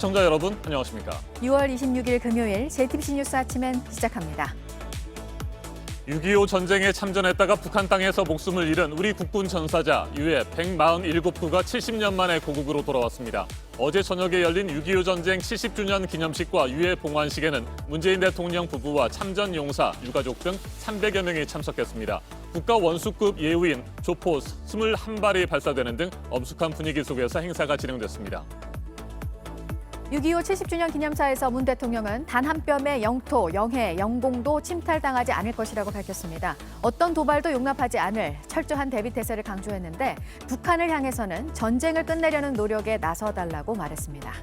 시청자 여러분, 안녕하십니까? 6월 26일 금요일 JTBC 뉴스 아침엔 시작합니다. 6.25 전쟁에 참전했다가 북한 땅에서 목숨을 잃은 우리 국군 전사자 유해 147구가 70년 만에 고국으로 돌아왔습니다. 어제 저녁에 열린 6.25 전쟁 70주년 기념식과 유해 봉환식에는 문재인 대통령 부부와 참전 용사, 유가족 등 300여 명이 참석했습니다. 국가 원수급 예우인 조포 21발이 발사되는 등 엄숙한 분위기 속에서 행사가 진행됐습니다. 6.25 70주년 기념사에서 문 대통령은 단 한 뼘의 영토, 영해, 영공도 침탈당하지 않을 것이라고 밝혔습니다. 어떤 도발도 용납하지 않을 철저한 대비태세를 강조했는데 북한을 향해서는 전쟁을 끝내려는 노력에 나서달라고 말했습니다.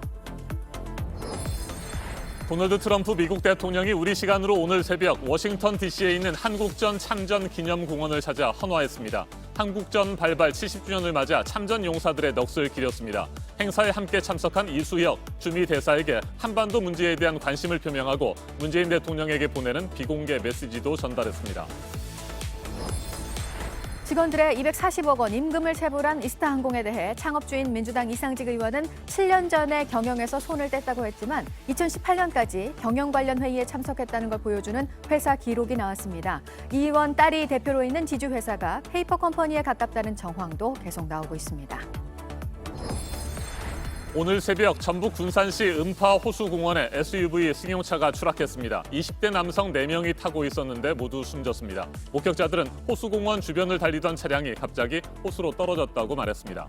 도널드 트럼프 미국 대통령이 우리 시간으로 오늘 새벽 워싱턴 DC에 있는 한국전 참전 기념공원을 찾아 헌화했습니다. 한국전 발발 70주년을 맞아 참전 용사들의 넋을 기렸습니다. 행사에 함께 참석한 이수혁 주미 대사에게 한반도 문제에 대한 관심을 표명하고 문재인 대통령에게 보내는 비공개 메시지도 전달했습니다. 직원들의 240억 원 임금을 체불한 이스타항공에 대해 창업주인 민주당 이상직 의원은 7년 전에 경영에서 손을 뗐다고 했지만 2018년까지 경영 관련 회의에 참석했다는 걸 보여주는 회사 기록이 나왔습니다. 이 의원 딸이 대표로 있는 지주회사가 페이퍼 컴퍼니에 가깝다는 정황도 계속 나오고 있습니다. 오늘 새벽 전북 군산시 음파 호수공원에 SUV 승용차가 추락했습니다. 20대 남성 4명이 타고 있었는데 모두 숨졌습니다. 목격자들은 호수공원 주변을 달리던 차량이 갑자기 호수로 떨어졌다고 말했습니다.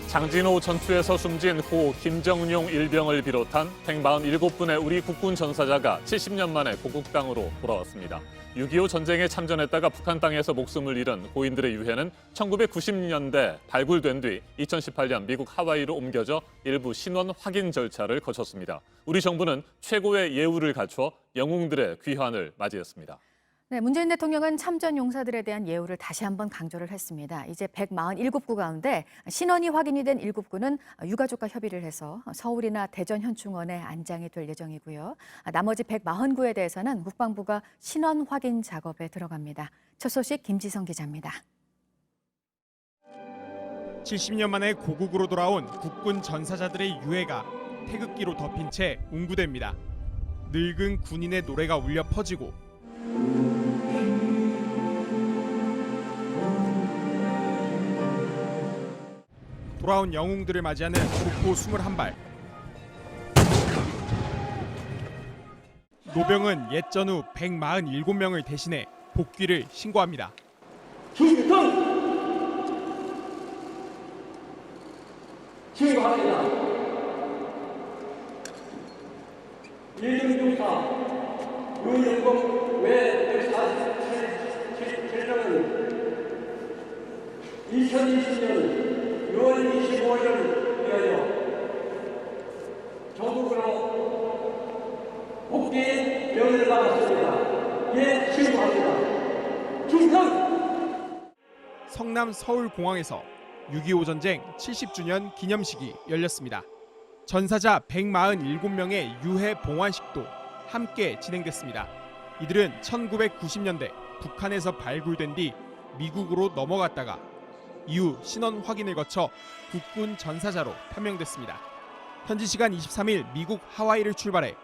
장진호 전투에서 숨진 고 김정용 일병을 비롯한 147분의 우리 국군 전사자가 70년 만에 고국 땅으로 돌아왔습니다. 6.25 전쟁에 참전했다가 북한 땅에서 목숨을 잃은 고인들의 유해는 1990년대 발굴된 뒤 2018년 미국 하와이로 옮겨져 일부 신원 확인 절차를 거쳤습니다. 우리 정부는 최고의 예우를 갖춰 영웅들의 귀환을 맞이했습니다. 네, 문재인 대통령은 참전 용사들에 대한 예우를 다시 한번 강조를 했습니다. 이제 147구 가운데 신원이 확인이 된 7구는 유가족과 협의를 해서 서울이나 대전 현충원에 안장이 될 예정이고요. 나머지 140구에 대해서는 국방부가 신원 확인 작업에 들어갑니다. 첫 소식 김지성 기자입니다. 70년 만에 고국으로 돌아온 국군 전사자들의 유해가 태극기로 덮인 채 운구됩니다. 늙은 군인의 노래가 울려 퍼지고 돌아온 영웅들을 맞이하는 조포 21발. 노병은 옛 전후 147명을 대신해 복귀를 신고합니다. 충성! 신고합니다. 일등중사 유영국 외 147명은 2020년 6월 25일을 위하여 전국으로 복귀 명령을 받았습니다. 예, 신고합니다. 충성! 성남 서울공항에서 6.25 전쟁 70주년 기념식이 열렸습니다. 전사자 147명의 유해 봉환식도 함께 진행됐습니다. 이들은 1990년대 북한에서 발굴된 뒤 미국으로 넘어갔다가 이후 신원 확인을 거쳐 국군 전사자로 판명됐습니다. 현지 시간 23일 미국 하와이를 출발해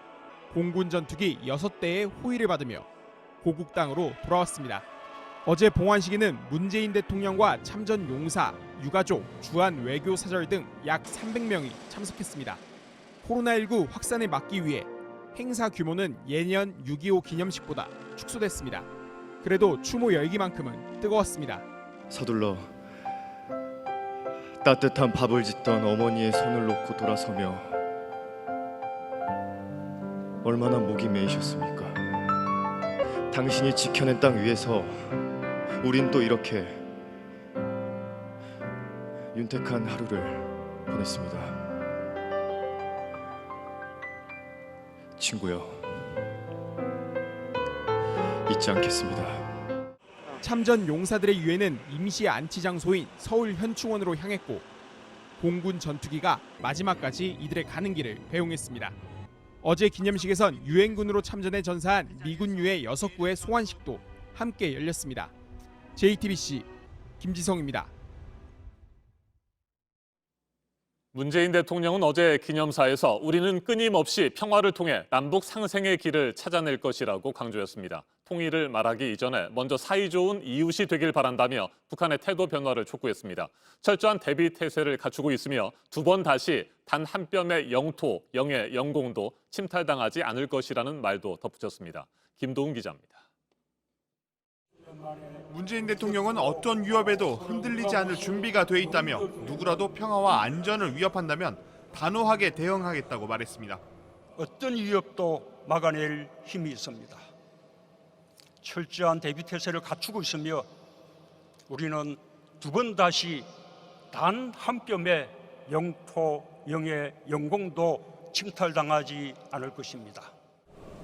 공군 전투기 6대의 호위를 받으며 고국 땅으로 돌아왔습니다. 어제 봉환식에는 문재인 대통령과 참전 용사, 유가족, 주한 외교사절 등 약 300명이 참석했습니다. 코로나19 확산을 막기 위해 행사 규모는 예년 6.25 기념식보다 축소됐습니다. 그래도 추모 열기만큼은 뜨거웠습니다. 서둘러 따뜻한 밥을 짓던 어머니의 손을 놓고 돌아서며 얼마나 목이 메이셨습니까? 당신이 지켜낸 땅 위에서 우린 또 이렇게 윤택한 하루를 보냈습니다. 친구여, 잊지 않겠습니다. 참전 용사들의 유해는 임시 안치 장소인 서울 현충원으로 향했고 공군 전투기가 마지막까지 이들의 가는 길을 배웅했습니다. 어제 기념식에선 유엔군으로 참전해 전사한 미군 유해 6구의 소환식도 함께 열렸습니다. JTBC 김지성입니다. 문재인 대통령은 어제 기념사에서 우리는 끊임없이 평화를 통해 남북 상생의 길을 찾아낼 것이라고 강조했습니다. 통일을 말하기 이전에 먼저 사이좋은 이웃이 되길 바란다며 북한의 태도 변화를 촉구했습니다. 철저한 대비 태세를 갖추고 있으며 두 번 다시 단 한 뼘의 영토, 영해, 영공도 침탈당하지 않을 것이라는 말도 덧붙였습니다. 김도훈 기자입니다. 문재인 대통령은 어떤 위협에도 흔들리지 않을 준비가 돼 있다며 누구라도 평화와 안전을 위협한다면 단호하게 대응하겠다고 말했습니다. 어떤 위협도 막아낼 힘이 있습니다. 철저한 대비 태세를 갖추고 있으며 우리는 두 번 다시 단 한 뼘의 영토, 영해, 영공도 침탈당하지 않을 것입니다.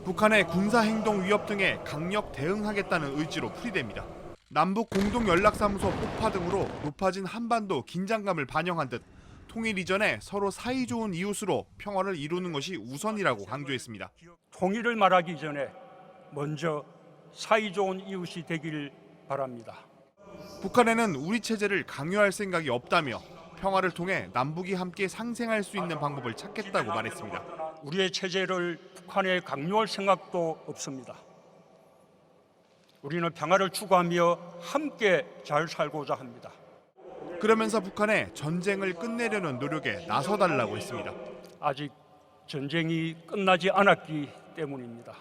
북한의 군사행동 위협 등에 강력 대응하겠다는 의지로 풀이됩니다. 남북 공동연락사무소 폭파 등으로 높아진 한반도 긴장감을 반영한 듯 통일 이전에 서로 사이좋은 이웃으로 평화를 이루는 것이 우선이라고 강조했습니다. 통일을 말하기 전에 먼저 사이좋은 이웃이 되길 바랍니다. 북한에는 우리 체제를 강요할 생각이 없다며 평화를 통해 남북이 함께 상생할 수 있는 방법을 찾겠다고 말했습니다. 우리의 체제를 북한에 강요할 생각도 없습니다. 우리는 평화를 추구하며 함께 잘 살고자 합니다. 그러면서 북한에 전쟁을 끝내려는 노력에 나서달라고 했습니다. 아직 전쟁이 끝나지 않았기 때문입니다.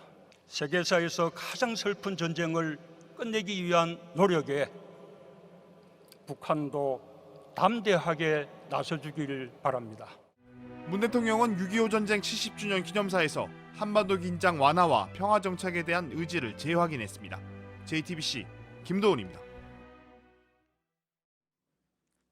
세계사에서 가장 슬픈 전쟁을 끝내기 위한 노력에 북한도 담대하게 나서주길 바랍니다. 문 대통령은 6.25 전쟁 70주년 기념사에서 한반도 긴장 완화와 평화 정착에 대한 의지를 재확인했습니다. JTBC 김도훈입니다.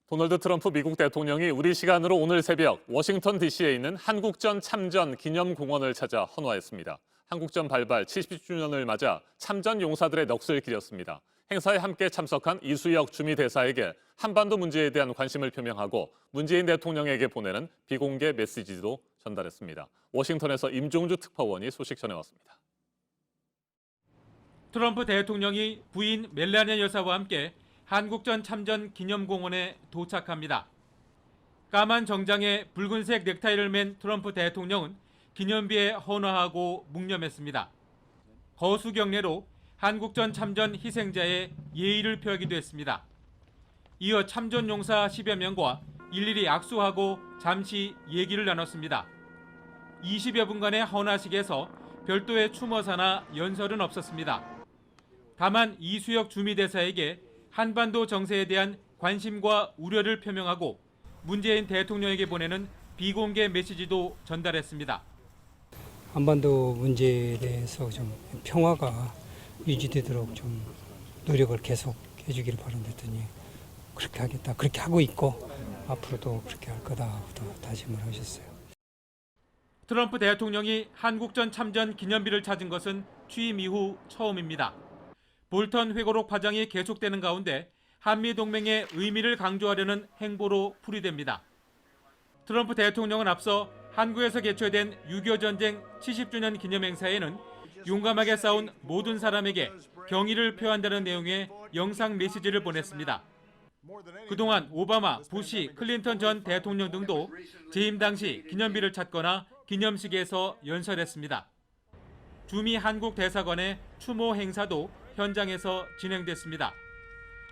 도널드 트럼프 미국 대통령이 우리 시간으로 오늘 새벽 워싱턴 DC에 있는 한국전 참전 기념공원을 찾아 헌화했습니다. 한국전 발발 70주년을 맞아 참전 용사들의 넋을 기렸습니다. 행사에 함께 참석한 이수혁 주미대사에게 한반도 문제에 대한 관심을 표명하고 문재인 대통령에게 보내는 비공개 메시지도 전달했습니다. 워싱턴에서 임종주 특파원이 소식 전해왔습니다. 트럼프 대통령이 부인 멜라니아 여사와 함께 한국전 참전 기념공원에 도착합니다. 까만 정장에 붉은색 넥타이를 맨 트럼프 대통령은 기념비에 헌화하고 묵념했습니다. 거수 경례로 한국전 참전 희생자의 예의를 표하기도 했습니다. 이어 참전 용사 10여 명과 일일이 악수하고 잠시 얘기를 나눴습니다. 20여 분간의 헌화식에서 별도의 추모사나 연설은 없었습니다. 다만 이수혁 주미대사에게 한반도 정세에 대한 관심과 우려를 표명하고 문재인 대통령에게 보내는 비공개 메시지도 전달했습니다. 한반도 문제에 대해서 좀 평화가 유지되도록 좀 노력을 계속 해주기를 바란다더니 그렇게 하겠다, 그렇게 하고 있고 앞으로도 그렇게 할 거다부터 다짐을 하셨어요. 트럼프 대통령이 한국전 참전 기념비를 찾은 것은 취임 이후 처음입니다. 볼턴 회고록 파장이 계속되는 가운데 한미동맹의 의미를 강조하려는 행보로 풀이됩니다. 트럼프 대통령은 앞서 한국에서 개최된 6.25 전쟁 70주년 기념행사에는 용감하게 싸운 모든 사람에게 경의를 표한다는 내용의 영상 메시지를 보냈습니다. 그동안 오바마, 부시, 클린턴 전 대통령 등도 재임 당시 기념비를 찾거나 기념식에서 연설했습니다. 주미 한국 대사관의 추모 행사도 현장에서 진행됐습니다.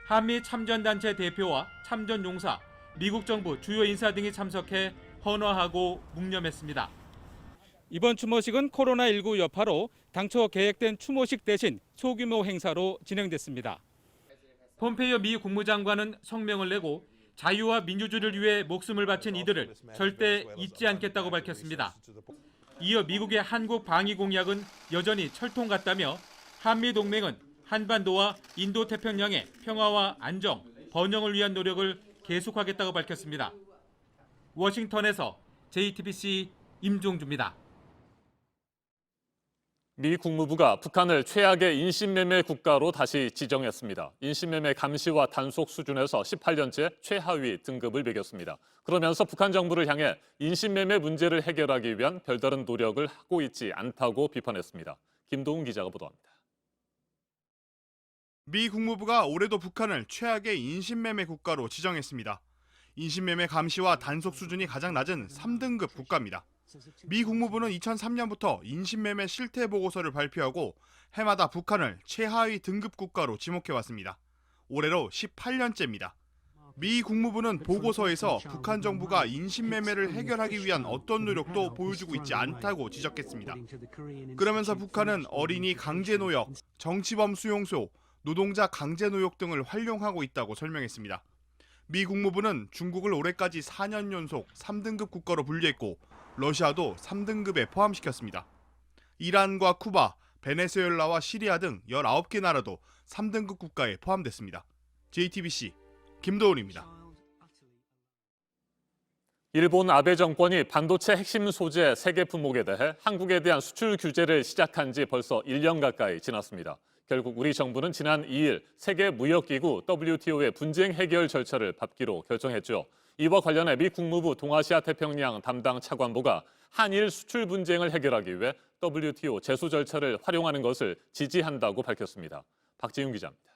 한미 참전단체 대표와 참전용사, 미국 정부 주요 인사 등이 참석해 헌화하고 묵념했습니다. 이번 추모식은 코로나19 여파로 당초 계획된 추모식 대신 소규모 행사로 진행됐습니다. 폼페이오 미 국무장관은 성명을 내고 자유와 민주주의를 위해 목숨을 바친 이들을 절대 잊지 않겠다고 밝혔습니다. 이어 미국의 한국 방위 공약은 여전히 철통 같다며 한미동맹은 한반도와 인도태평양의 평화와 안정, 번영을 위한 노력을 계속하겠다고 밝혔습니다. 워싱턴에서 JTBC 임종주입니다. 미 국무부가 북한을 최악의 인신매매 국가로 다시 지정했습니다. 인신매매 감시와 단속 수준에서 18년째 최하위 등급을 매겼습니다. 그러면서 북한 정부를 향해 인신매매 문제를 해결하기 위한 별다른 노력을 하고 있지 않다고 비판했습니다. 김도훈 기자가 보도합니다. 미 국무부가 올해도 북한을 최악의 인신매매 국가로 지정했습니다. 인신매매 감시와 단속 수준이 가장 낮은 3등급 국가입니다. 미 국무부는 2003년부터 인신매매 실태 보고서를 발표하고 해마다 북한을 최하위 등급 국가로 지목해왔습니다. 올해로 18년째입니다. 미 국무부는 보고서에서 북한 정부가 인신매매를 해결하기 위한 어떤 노력도 보여주고 있지 않다고 지적했습니다. 그러면서 북한은 어린이 강제노역, 정치범 수용소, 노동자 강제노역 등을 활용하고 있다고 설명했습니다. 미 국무부는 중국을 올해까지 4년 연속 3등급 국가로 분류했고 러시아도 3등급에 포함시켰습니다. 이란과 쿠바, 베네수엘라와 시리아 등 19개 나라도 3등급 국가에 포함됐습니다. JTBC 김도훈입니다. 일본 아베 정권이 반도체 핵심 소재 3개 품목에 대해 한국에 대한 수출 규제를 시작한 지 벌써 1년 가까이 지났습니다. 결국 우리 정부는 지난 2일 세계 무역기구 WTO의 분쟁 해결 절차를 밟기로 결정했죠. 이와 관련해 미 국무부 동아시아 태평양 담당 차관보가 한일 수출 분쟁을 해결하기 위해 WTO 제소 절차를 활용하는 것을 지지한다고 밝혔습니다. 박지윤 기자입니다.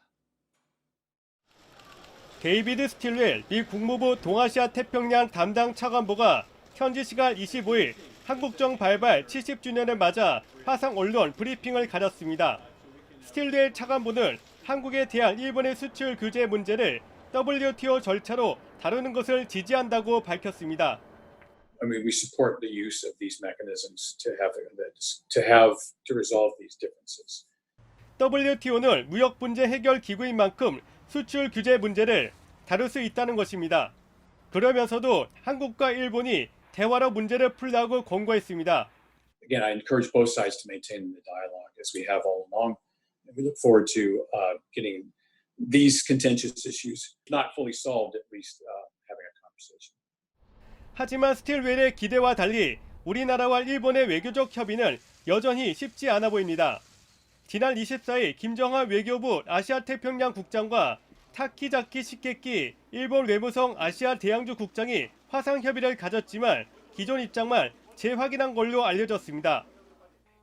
데이비드 스틸웰 미 국무부 동아시아 태평양 담당 차관보가 현지 시간 25일 한국정 발발 70주년을 맞아 화상 언론 브리핑을 가졌습니다. 스틸웰 차관보는 한국에 대한 일본의 수출 규제 문제를 WTO 절차로 다루는 것을 지지한다고 밝혔습니다. I mean, we support the use of these mechanisms to resolve these differences. WTO는 무역 분쟁 해결 기구인 만큼 수출 규제 문제를 다룰 수 있다는 것입니다. 그러면서도 한국과 일본이 대화로 문제를 풀라고 권고했습니다. Again, I encourage both sides to maintain the dialogue as we have all along. And we look forward to getting these contentious issues not fully solved, at least having a conversation. 하지만 스틸웰의 기대와 달리 우리나라와 일본의 외교적 협의는 여전히 쉽지 않아 보입니다. 지난 24일 김정하 외교부 아시아태평양 국장과 타키자키 시케키 일본 외무성 아시아 대양주 국장이 화상 협의를 가졌지만 기존 입장만 재확인한 걸로 알려졌습니다.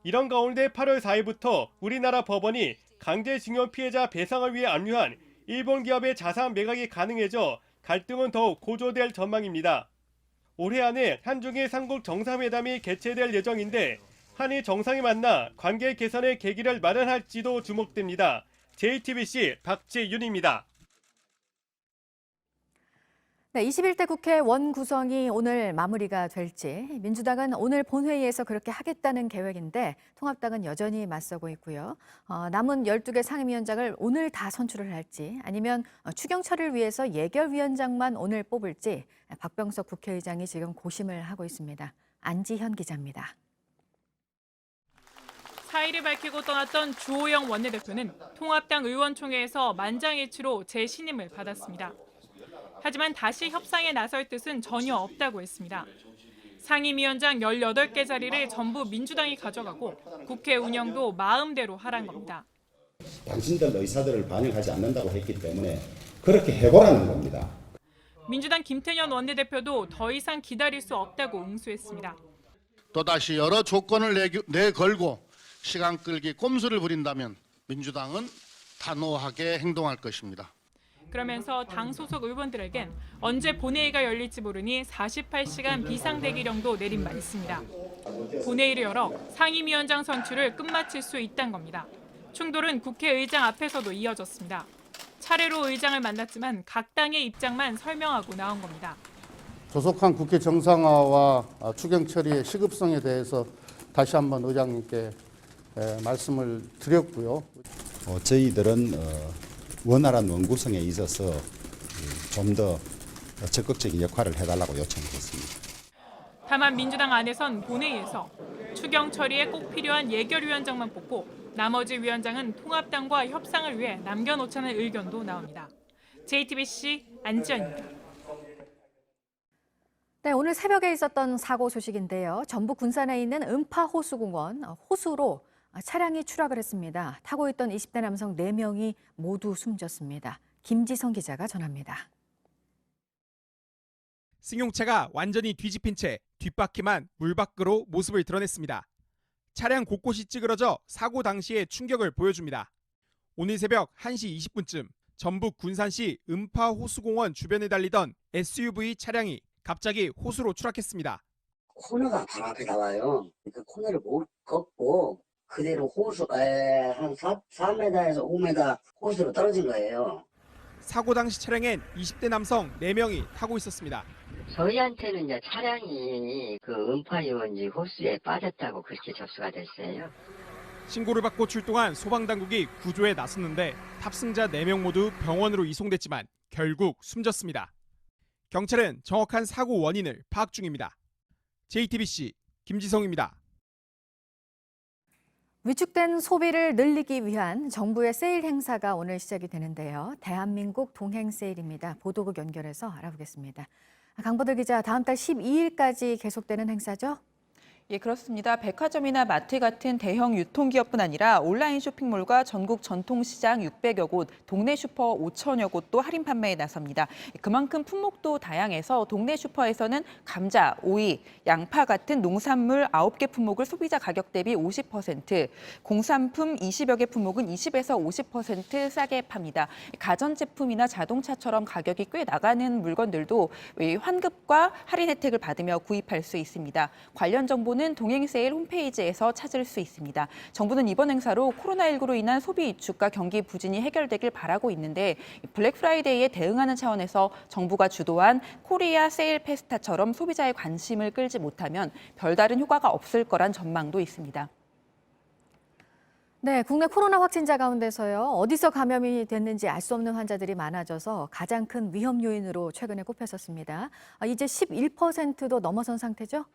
이런 가운데 8월 4일부터 우리나라 법원이 강제징용 피해자 배상을 위해 압류한 일본 기업의 자산 매각이 가능해져 갈등은 더욱 고조될 전망입니다. 올해 안에 한중일 삼국 정상회담이 개최될 예정인데 한일 정상이 만나 관계 개선의 계기를 마련할지도 주목됩니다. JTBC 박지윤입니다. 네, 21대 국회 원구성이 오늘 마무리가 될지 민주당은 오늘 본회의에서 그렇게 하겠다는 계획인데 통합당은 여전히 맞서고 있고요. 남은 12개 상임위원장을 오늘 다 선출을 할지 아니면 추경 처리를 위해서 예결위원장만 오늘 뽑을지 박병석 국회의장이 지금 고심을 하고 있습니다. 안지현 기자입니다. 사의를 밝히고 떠났던 주호영 원내대표는 통합당 의원총회에서 만장일치로 재신임을 받았습니다. 하지만 다시 협상에 나설 뜻은 전혀 없다고 했습니다. 상임위원장 18개 자리를 전부 민주당이 가져가고 국회 운영도 마음대로 하란 겁니다. 당신들 의사들을 반영하지 않는다고 했기 때문에 그렇게 해보라는 겁니다. 민주당 김태년 원내대표도 더 이상 기다릴 수 없다고 응수했습니다. 또다시 여러 조건을 내걸고 시간 끌기 꼼수를 부린다면 민주당은 단호하게 행동할 것입니다. 그러면서 당 소속 의원들에겐 언제 본회의가 열릴지 모르니 48시간 비상대기령도 내린 바 있습니다. 본회의를 열어 상임위원장 선출을 끝마칠 수 있다는 겁니다. 충돌은 국회의장 앞에서도 이어졌습니다. 차례로 의장을 만났지만 각 당의 입장만 설명하고 나온 겁니다. 조속한 국회 정상화와 추경 처리의 시급성에 대해서 다시 한번 의장님께 말씀을 드렸고요. 저희들은 원활한 원구성에 있어서 좀 더 적극적인 역할을 해달라고 요청했습니다. 다만 민주당 안에선 본회의에서 추경 처리에 꼭 필요한 예결위원장만 뽑고 나머지 위원장은 통합당과 협상을 위해 남겨놓자는 의견도 나옵니다. JTBC 안지연입니다. 네, 오늘 새벽에 있었던 사고 소식인데요. 전북 군산에 있는 음파호수공원 호수로 차량이 추락을 했습니다. 타고 있던 20대 남성 4명이 모두 숨졌습니다. 김지성 기자가 전합니다. 승용차가 완전히 뒤집힌 채 뒷바퀴만 물 밖으로 모습을 드러냈습니다. 차량 곳곳이 찌그러져 사고 당시의 충격을 보여줍니다. 오늘 새벽 1시 20분쯤 전북 군산시 음파 호수공원 주변에 달리던 SUV 차량이 갑자기 호수로 추락했습니다. 코너가 바로 앞에 나와요. 그 코너를 못 걷고 그대로 호수 한 4m에서 5m 호수로 떨어진 거예요. 사고 당시 차량엔 20대 남성 4명이 타고 있었습니다. 저희한테는 이제 차량이 그 음파유원지 호수에 빠졌다고 그렇게 접수가 됐어요. 신고를 받고 출동한 소방당국이 구조에 나섰는데 탑승자 4명 모두 병원으로 이송됐지만 결국 숨졌습니다. 경찰은 정확한 사고 원인을 파악 중입니다. JTBC 김지성입니다. 위축된 소비를 늘리기 위한 정부의 세일 행사가 오늘 시작이 되는데요. 대한민국 동행 세일입니다. 보도국 연결해서 알아보겠습니다. 강보들 기자, 다음 달 12일까지 계속되는 행사죠? 예, 그렇습니다. 백화점이나 마트 같은 대형 유통기업뿐 아니라 온라인 쇼핑몰과 전국 전통시장 600여 곳, 동네 슈퍼 5천여 곳도 할인 판매에 나섭니다. 그만큼 품목도 다양해서 동네 슈퍼에서는 감자, 오이, 양파 같은 농산물 9개 품목을 소비자 가격 대비 50%, 공산품 20여 개 품목은 20에서 50% 싸게 팝니다. 가전제품이나 자동차처럼 가격이 꽤 나가는 물건들도 환급과 할인 혜택을 받으며 구입할 수 있습니다. 관련 정보는 동행세일 홈페이지에서 찾을 수 있습니다. 정부는 이번 행사로 코로나19로 인한 소비 위축과 경기 부진이 해결되길 바라고 있는데 블랙 프라이데이에 대응하는 차원에서 정부가 주도한 코리아 세일 페스타처럼 소비자의 관심을 끌지 못하면 별다른 효과가 없을 거란 전망도 있습니다. 네, 국내 코로나 확진자 가운데서요. 어디서 감염이 됐는지 알 수 없는 환자들이 많아져서 가장 큰 위험 요인으로 최근에 꼽혔었습니다. 이제 11%도 넘어선 상태죠?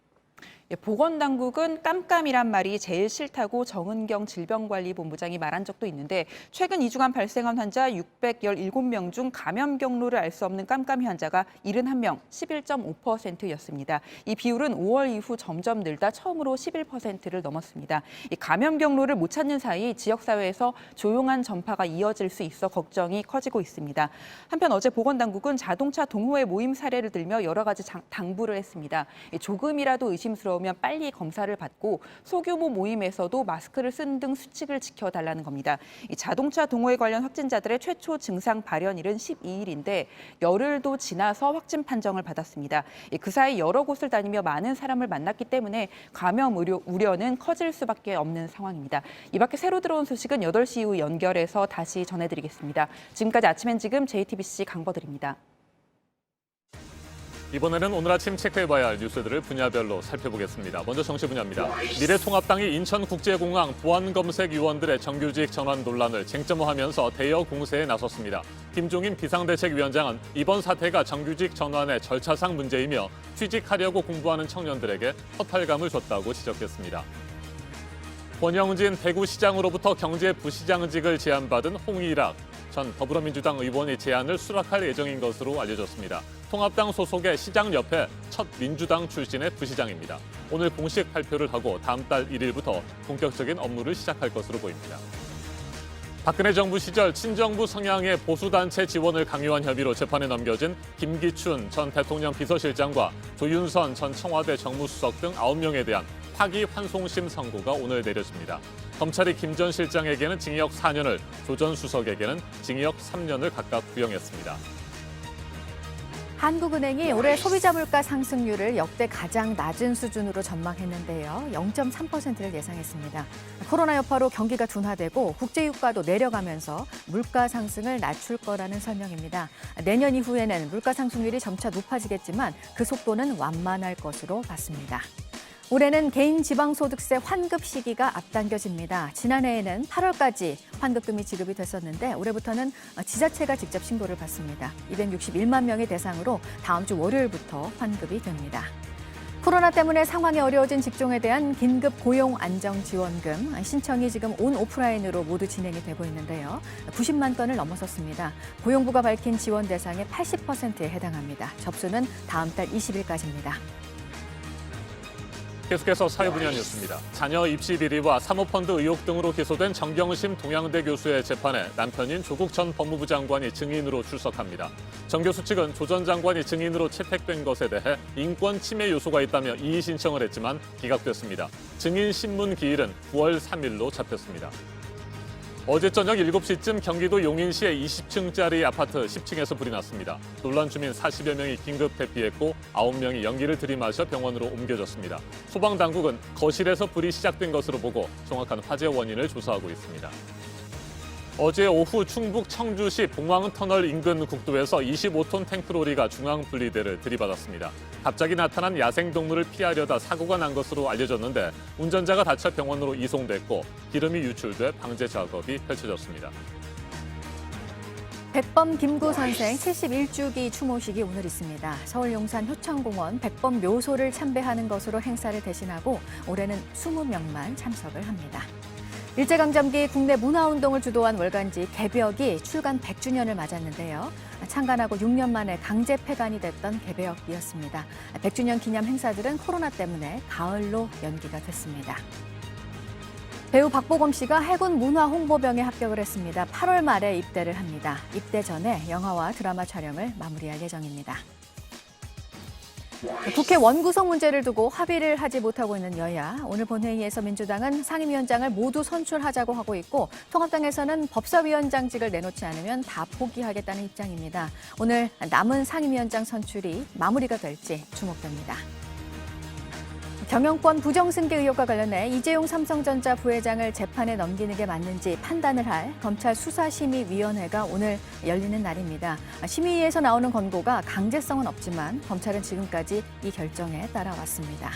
보건당국은 깜깜이란 말이 제일 싫다고 정은경 질병관리본부장이 말한 적도 있는데 최근 2주간 발생한 환자 617명 중 감염 경로를 알 수 없는 깜깜이 환자가 71명, 11.5%였습니다. 이 비율은 5월 이후 점점 늘다 처음으로 11%를 넘었습니다. 이 감염 경로를 못 찾는 사이 지역사회에서 조용한 전파가 이어질 수 있어 걱정이 커지고 있습니다. 한편 어제 보건당국은 자동차 동호회 모임 사례를 들며 여러 가지 당부를 했습니다. 조금이라도 의심스러우면 빨리 검사를 받고 소규모 모임에서도 마스크를 쓴 등 수칙을 지켜달라는 겁니다. 이 자동차 동호회 관련 확진자들의 최초 증상 발현일은 12일인데 열흘도 지나서 확진 판정을 받았습니다. 그 사이 여러 곳을 다니며 많은 사람을 만났기 때문에 감염 우려는 커질 수밖에 없는 상황입니다. 이 밖에 새로 들어온 소식은 8시 이후 연결해서 다시 전해드리겠습니다. 지금까지 아침엔 지금 JTBC 강버들입니다. 이번에는 오늘 아침 체크해봐야 할 뉴스들을 분야별로 살펴보겠습니다. 먼저 정치 분야입니다. 미래통합당이 인천국제공항 보안검색위원들의 정규직 전환 논란을 쟁점화하면서 대여 공세에 나섰습니다. 김종인 비상대책위원장은 이번 사태가 정규직 전환의 절차상 문제이며 취직하려고 공부하는 청년들에게 허탈감을 줬다고 지적했습니다. 권영진 대구시장으로부터 경제부시장직을 제안받은 홍일학 전 더불어민주당 의원의 제안을 수락할 예정인 것으로 알려졌습니다. 통합당 소속의 시장 옆에 첫 민주당 출신의 부시장입니다. 오늘 공식 발표를 하고 다음 달 1일부터 본격적인 업무를 시작할 것으로 보입니다. 박근혜 정부 시절 친정부 성향의 보수단체 지원을 강요한 혐의로 재판에 넘겨진 김기춘 전 대통령 비서실장과 조윤선 전 청와대 정무수석 등 9명에 대한 파기환송심 선고가 오늘 내려집니다. 검찰이 김 전 실장에게는 징역 4년을, 조 전 수석에게는 징역 3년을 각각 구형했습니다. 한국은행이 올해 소비자 물가 상승률을 역대 가장 낮은 수준으로 전망했는데요. 0.3%를 예상했습니다. 코로나 여파로 경기가 둔화되고 국제유가도 내려가면서 물가 상승을 낮출 거라는 설명입니다. 내년 이후에는 물가 상승률이 점차 높아지겠지만 그 속도는 완만할 것으로 봤습니다. 올해는 개인 지방소득세 환급 시기가 앞당겨집니다. 지난해에는 8월까지 환급금이 지급이 됐었는데 올해부터는 지자체가 직접 신고를 받습니다. 261만 명의 대상으로 다음 주 월요일부터 환급이 됩니다. 코로나 때문에 상황이 어려워진 직종에 대한 긴급 고용 안정 지원금 신청이 지금 온 오프라인으로 모두 진행이 되고 있는데요. 90만 건을 넘어섰습니다. 고용부가 밝힌 지원 대상의 80%에 해당합니다. 접수는 다음 달 20일까지입니다. 계속해서 사회 분야 뉴스입니다. 자녀 입시 비리와 사모펀드 의혹 등으로 기소된 정경심 동양대 교수의 재판에 남편인 조국 전 법무부 장관이 증인으로 출석합니다. 정 교수 측은 조 전 장관이 증인으로 채택된 것에 대해 인권 침해 요소가 있다며 이의 신청을 했지만 기각됐습니다. 증인 신문 기일은 9월 3일로 잡혔습니다. 어제 저녁 7시쯤 경기도 용인시의 20층짜리 아파트 10층에서 불이 났습니다. 놀란 주민 40여 명이 긴급 대피했고 9명이 연기를 들이마셔 병원으로 옮겨졌습니다. 소방당국은 거실에서 불이 시작된 것으로 보고 정확한 화재 원인을 조사하고 있습니다. 어제 오후 충북 청주시 봉황 터널 인근 국도에서 25톤 탱크로리가 중앙 분리대를 들이받았습니다. 갑자기 나타난 야생동물을 피하려다 사고가 난 것으로 알려졌는데 운전자가 다쳐 병원으로 이송됐고 기름이 유출돼 방제 작업이 펼쳐졌습니다. 백범 김구 선생 71주기 추모식이 오늘 있습니다. 서울 용산 효천공원 백범 묘소를 참배하는 것으로 행사를 대신하고 올해는 20명만 참석을 합니다. 일제강점기 국내 문화운동을 주도한 월간지 개벽이 출간 100주년을 맞았는데요. 창간하고 6년 만에 강제 폐간이 됐던 개벽이었습니다. 100주년 기념 행사들은 코로나 때문에 가을로 연기가 됐습니다. 배우 박보검 씨가 해군 문화홍보병에 합격을 했습니다. 8월 말에 입대를 합니다. 입대 전에 영화와 드라마 촬영을 마무리할 예정입니다. 국회 원구성 문제를 두고 합의를 하지 못하고 있는 여야. 오늘 본회의에서 민주당은 상임위원장을 모두 선출하자고 하고 있고 통합당에서는 법사위원장직을 내놓지 않으면 다 포기하겠다는 입장입니다. 오늘 남은 상임위원장 선출이 마무리가 될지 주목됩니다. 경영권 부정승계 의혹과 관련해 이재용 삼성전자 부회장을 재판에 넘기는 게 맞는지 판단을 할 검찰 수사심의위원회가 오늘 열리는 날입니다. 심의위에서 나오는 권고가 강제성은 없지만 검찰은 지금까지 이 결정에 따라왔습니다.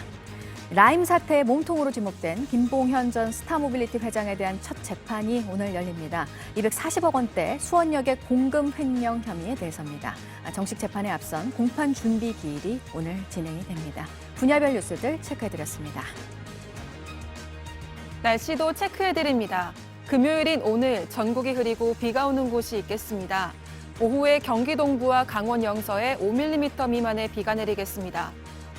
라임 사태의 몸통으로 지목된 김봉현 전 스타모빌리티 회장에 대한 첫 재판이 오늘 열립니다. 240억 원대 수원역의 공금 횡령 혐의에 대해서입니다. 정식 재판에 앞선 공판 준비 기일이 오늘 진행이 됩니다. 분야별 뉴스들 체크해드렸습니다. 날씨도 체크해드립니다. 금요일인 오늘 전국이 흐리고 비가 오는 곳이 있겠습니다. 오후에 경기 동부와 강원 영서에 5mm 미만의 비가 내리겠습니다.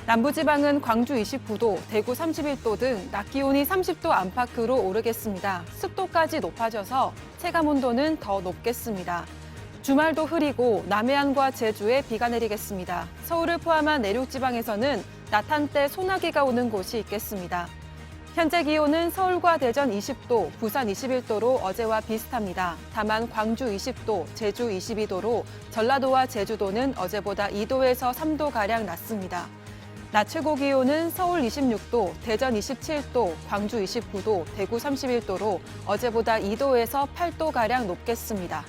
남부지방은 광주 29도, 대구 31도 등 낮 기온이 30도 안팎으로 오르겠습니다. 습도까지 높아져서 체감온도는 더 높겠습니다. 주말도 흐리고 남해안과 제주에 비가 내리겠습니다. 서울을 포함한 내륙지방에서는 낮 한때 소나기가 오는 곳이 있겠습니다. 현재 기온은 서울과 대전 20도, 부산 21도로 어제와 비슷합니다. 다만 광주 20도, 제주 22도로 전라도와 제주도는 어제보다 2도에서 3도가량 낮습니다. 낮 최고 기온은 서울 26도, 대전 27도, 광주 29도, 대구 31도로 어제보다 2도에서 8도가량 높겠습니다.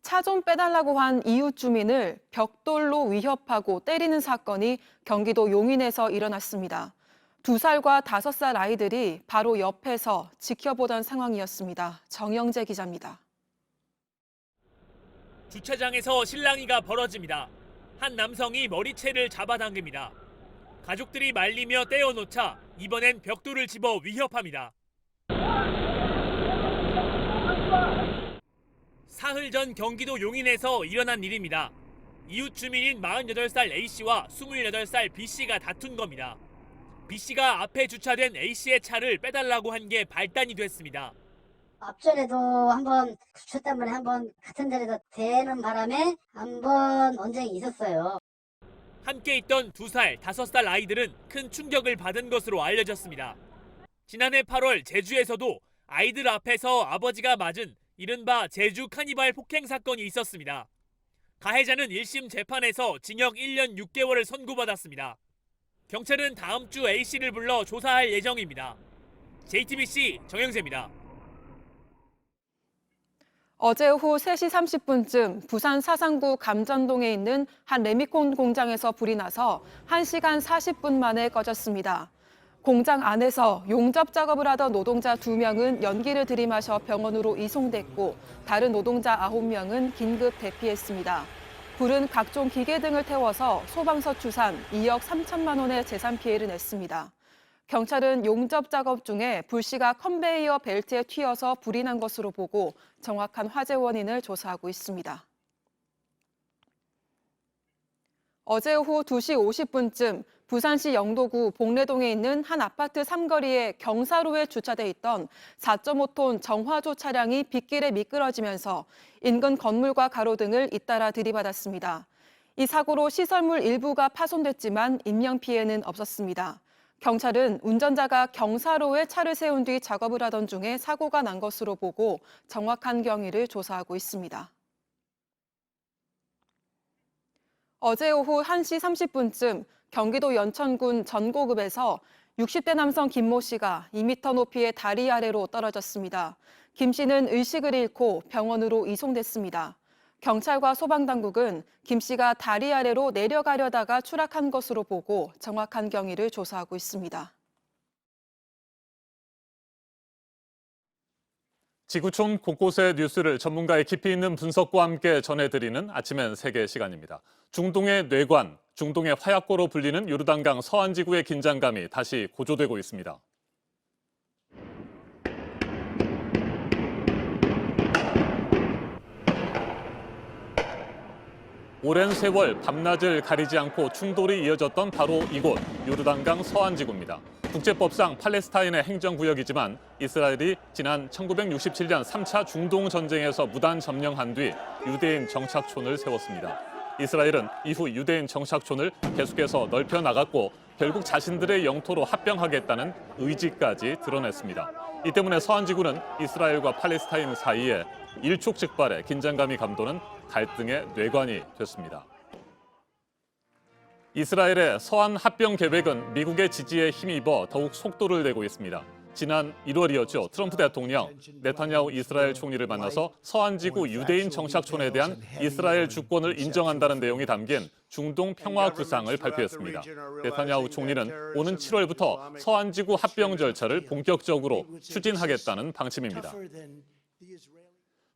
차 좀 빼달라고 한 이웃 주민을 벽돌로 위협하고 때리는 사건이 경기도 용인에서 일어났습니다. 2살과 5살 아이들이 바로 옆에서 지켜보던 상황이었습니다. 정영재 기자입니다. 주차장에서 실랑이가 벌어집니다. 한 남성이 머리채를 잡아당깁니다. 가족들이 말리며 떼어놓자 이번엔 벽돌을 집어 위협합니다. 사흘 전 경기도 용인에서 일어난 일입니다. 이웃 주민인 48살 A씨와 28살 B씨가 다툰 겁니다. B씨가 앞에 주차된 A씨의 차를 빼달라고 한 게 발단이 됐습니다. 앞전에도 한번 주차 때문에 한번 같은 자리에서 대는 바람에 한번 언쟁이 있었어요. 함께 있던 2살, 5살 아이들은 큰 충격을 받은 것으로 알려졌습니다. 지난해 8월 제주에서도 아이들 앞에서 아버지가 맞은 이른바 제주 카니발 폭행 사건이 있었습니다. 가해자는 1심 재판에서 징역 1년 6개월을 선고받았습니다. 경찰은 다음 주 A씨를 불러 조사할 예정입니다. JTBC 정영재입니다. 어제 오후 3시 30분쯤 부산 사상구 감전동에 있는 한 레미콘 공장에서 불이 나서 1시간 40분 만에 꺼졌습니다. 공장 안에서 용접 작업을 하던 노동자 2명은 연기를 들이마셔 병원으로 이송됐고 다른 노동자 9명은 긴급 대피했습니다. 불은 각종 기계 등을 태워서 소방서 추산 2억 3천만 원의 재산 피해를 냈습니다. 경찰은 용접 작업 중에 불씨가 컨베이어 벨트에 튀어서 불이 난 것으로 보고 정확한 화재 원인을 조사하고 있습니다. 어제 오후 2시 50분쯤 부산시 영도구 복례동에 있는 한 아파트 삼거리에 경사로에 주차돼 있던 4.5톤 정화조 차량이 빗길에 미끄러지면서 인근 건물과 가로등을 잇따라 들이받았습니다. 이 사고로 시설물 일부가 파손됐지만 인명피해는 없었습니다. 경찰은 운전자가 경사로에 차를 세운 뒤 작업을 하던 중에 사고가 난 것으로 보고 정확한 경위를 조사하고 있습니다. 어제 오후 1시 30분쯤 경기도 연천군 전고급에서 60대 남성 김모 씨가 2m 높이의 다리 아래로 떨어졌습니다. 김 씨는 의식을 잃고 병원으로 이송됐습니다. 경찰과 소방당국은 김 씨가 다리 아래로 내려가려다가 추락한 것으로 보고 정확한 경위를 조사하고 있습니다. 지구촌 곳곳의 뉴스를 전문가의 깊이 있는 분석과 함께 전해드리는 아침엔 세계 시간입니다. 중동의 뇌관, 중동의 화약고로 불리는 요르단강 서안지구의 긴장감이 다시 고조되고 있습니다. 오랜 세월 밤낮을 가리지 않고 충돌이 이어졌던 바로 이곳 요르단강 서안지구입니다. 국제법상 팔레스타인의 행정구역이지만 이스라엘이 지난 1967년 3차 중동 전쟁에서 무단 점령한 뒤 유대인 정착촌을 세웠습니다. 이스라엘은 이후 유대인 정착촌을 계속해서 넓혀 나갔고 결국 자신들의 영토로 합병하겠다는 의지까지 드러냈습니다. 이 때문에 서안지구는 이스라엘과 팔레스타인 사이에 일촉즉발의 긴장감이 감도는 갈등의 뇌관이 됐습니다. 이스라엘의 서안 합병 계획은 미국의 지지에 힘입어 더욱 속도를 내고 있습니다. 지난 1월이었죠. 트럼프 대통령 네타냐후 이스라엘 총리를 만나서 서안지구 유대인 정착촌에 대한 이스라엘 주권을 인정한다는 내용이 담긴 중동 평화 구상을 발표했습니다. 네타냐후 총리는 오는 7월부터 서안지구 합병 절차를 본격적으로 추진하겠다는 방침입니다.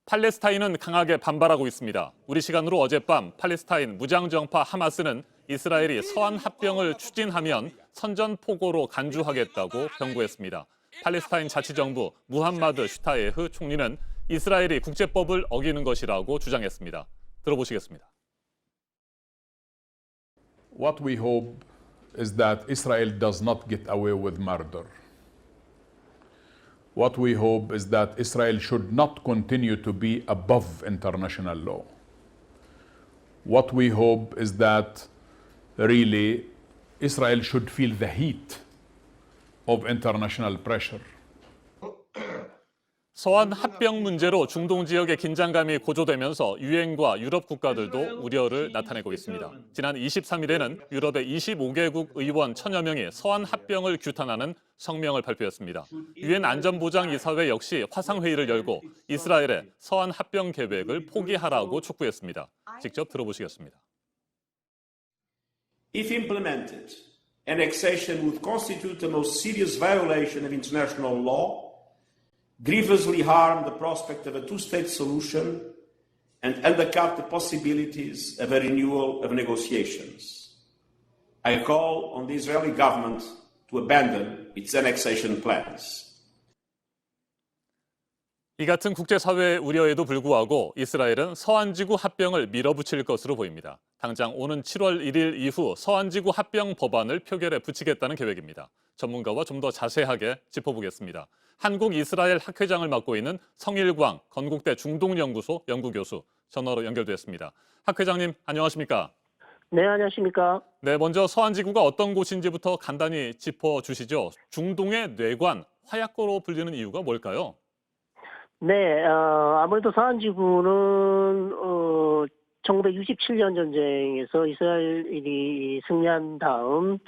팔레스타인은 강하게 반발하고 있습니다. 우리 시간으로 어젯밤 팔레스타인 무장정파 하마스는 이스라엘이 서안 합병을 추진하면 선전포고로 간주하겠다고 경고했습니다. 팔레스타인 자치정부 무함마드 슈타예흐 총리는 이스라엘이 국제법을 어기는 것이라고 주장했습니다. 들어보시겠습니다. What we hope is that Israel does not get away with murder. What we hope is that Israel should not continue to be above international law. What we hope is that really Israel should feel the heat of international pressure. 서안 합병 문제로 중동 지역의 긴장감이 고조되면서 유엔과 유럽 국가들도 우려를 나타내고 있습니다. 지난 23일에는 유럽의 25개국 의원 1000여 명이 서안 합병을 규탄하는 성명을 발표했습니다. 유엔 안전보장이사회 역시 화상회의를 열고 이스라엘의 서안 합병 계획을 포기하라고 촉구했습니다. 직접 들어보시겠습니다. If implemented, annexation would constitute the most serious violation of international law, grievously harm the prospect of a two-state solution, and undercut the possibilities of a renewal of negotiations. I call on the Israeli government to abandon its annexation plans. 이 같은 국제사회의 우려에도 불구하고 이스라엘은 서안지구 합병을 밀어붙일 것으로 보입니다. 당장 오는 7월 1일 이후 서안지구 합병 법안을 표결에 붙이겠다는 계획입니다. 전문가와 좀 더 자세하게 짚어보겠습니다. 한국-이스라엘 학회장을 맡고 있는 성일광 건국대 중동연구소 연구교수 전화로 연결됐습니다. 학회장님 안녕하십니까? 네, 안녕하십니까? 네, 먼저 서안지구가 어떤 곳인지부터 간단히 짚어주시죠. 중동의 뇌관, 화약고로 불리는 이유가 뭘까요? 네, 아무래도 서안지구는 1967년 전쟁에서 이스라엘이 승리한 다음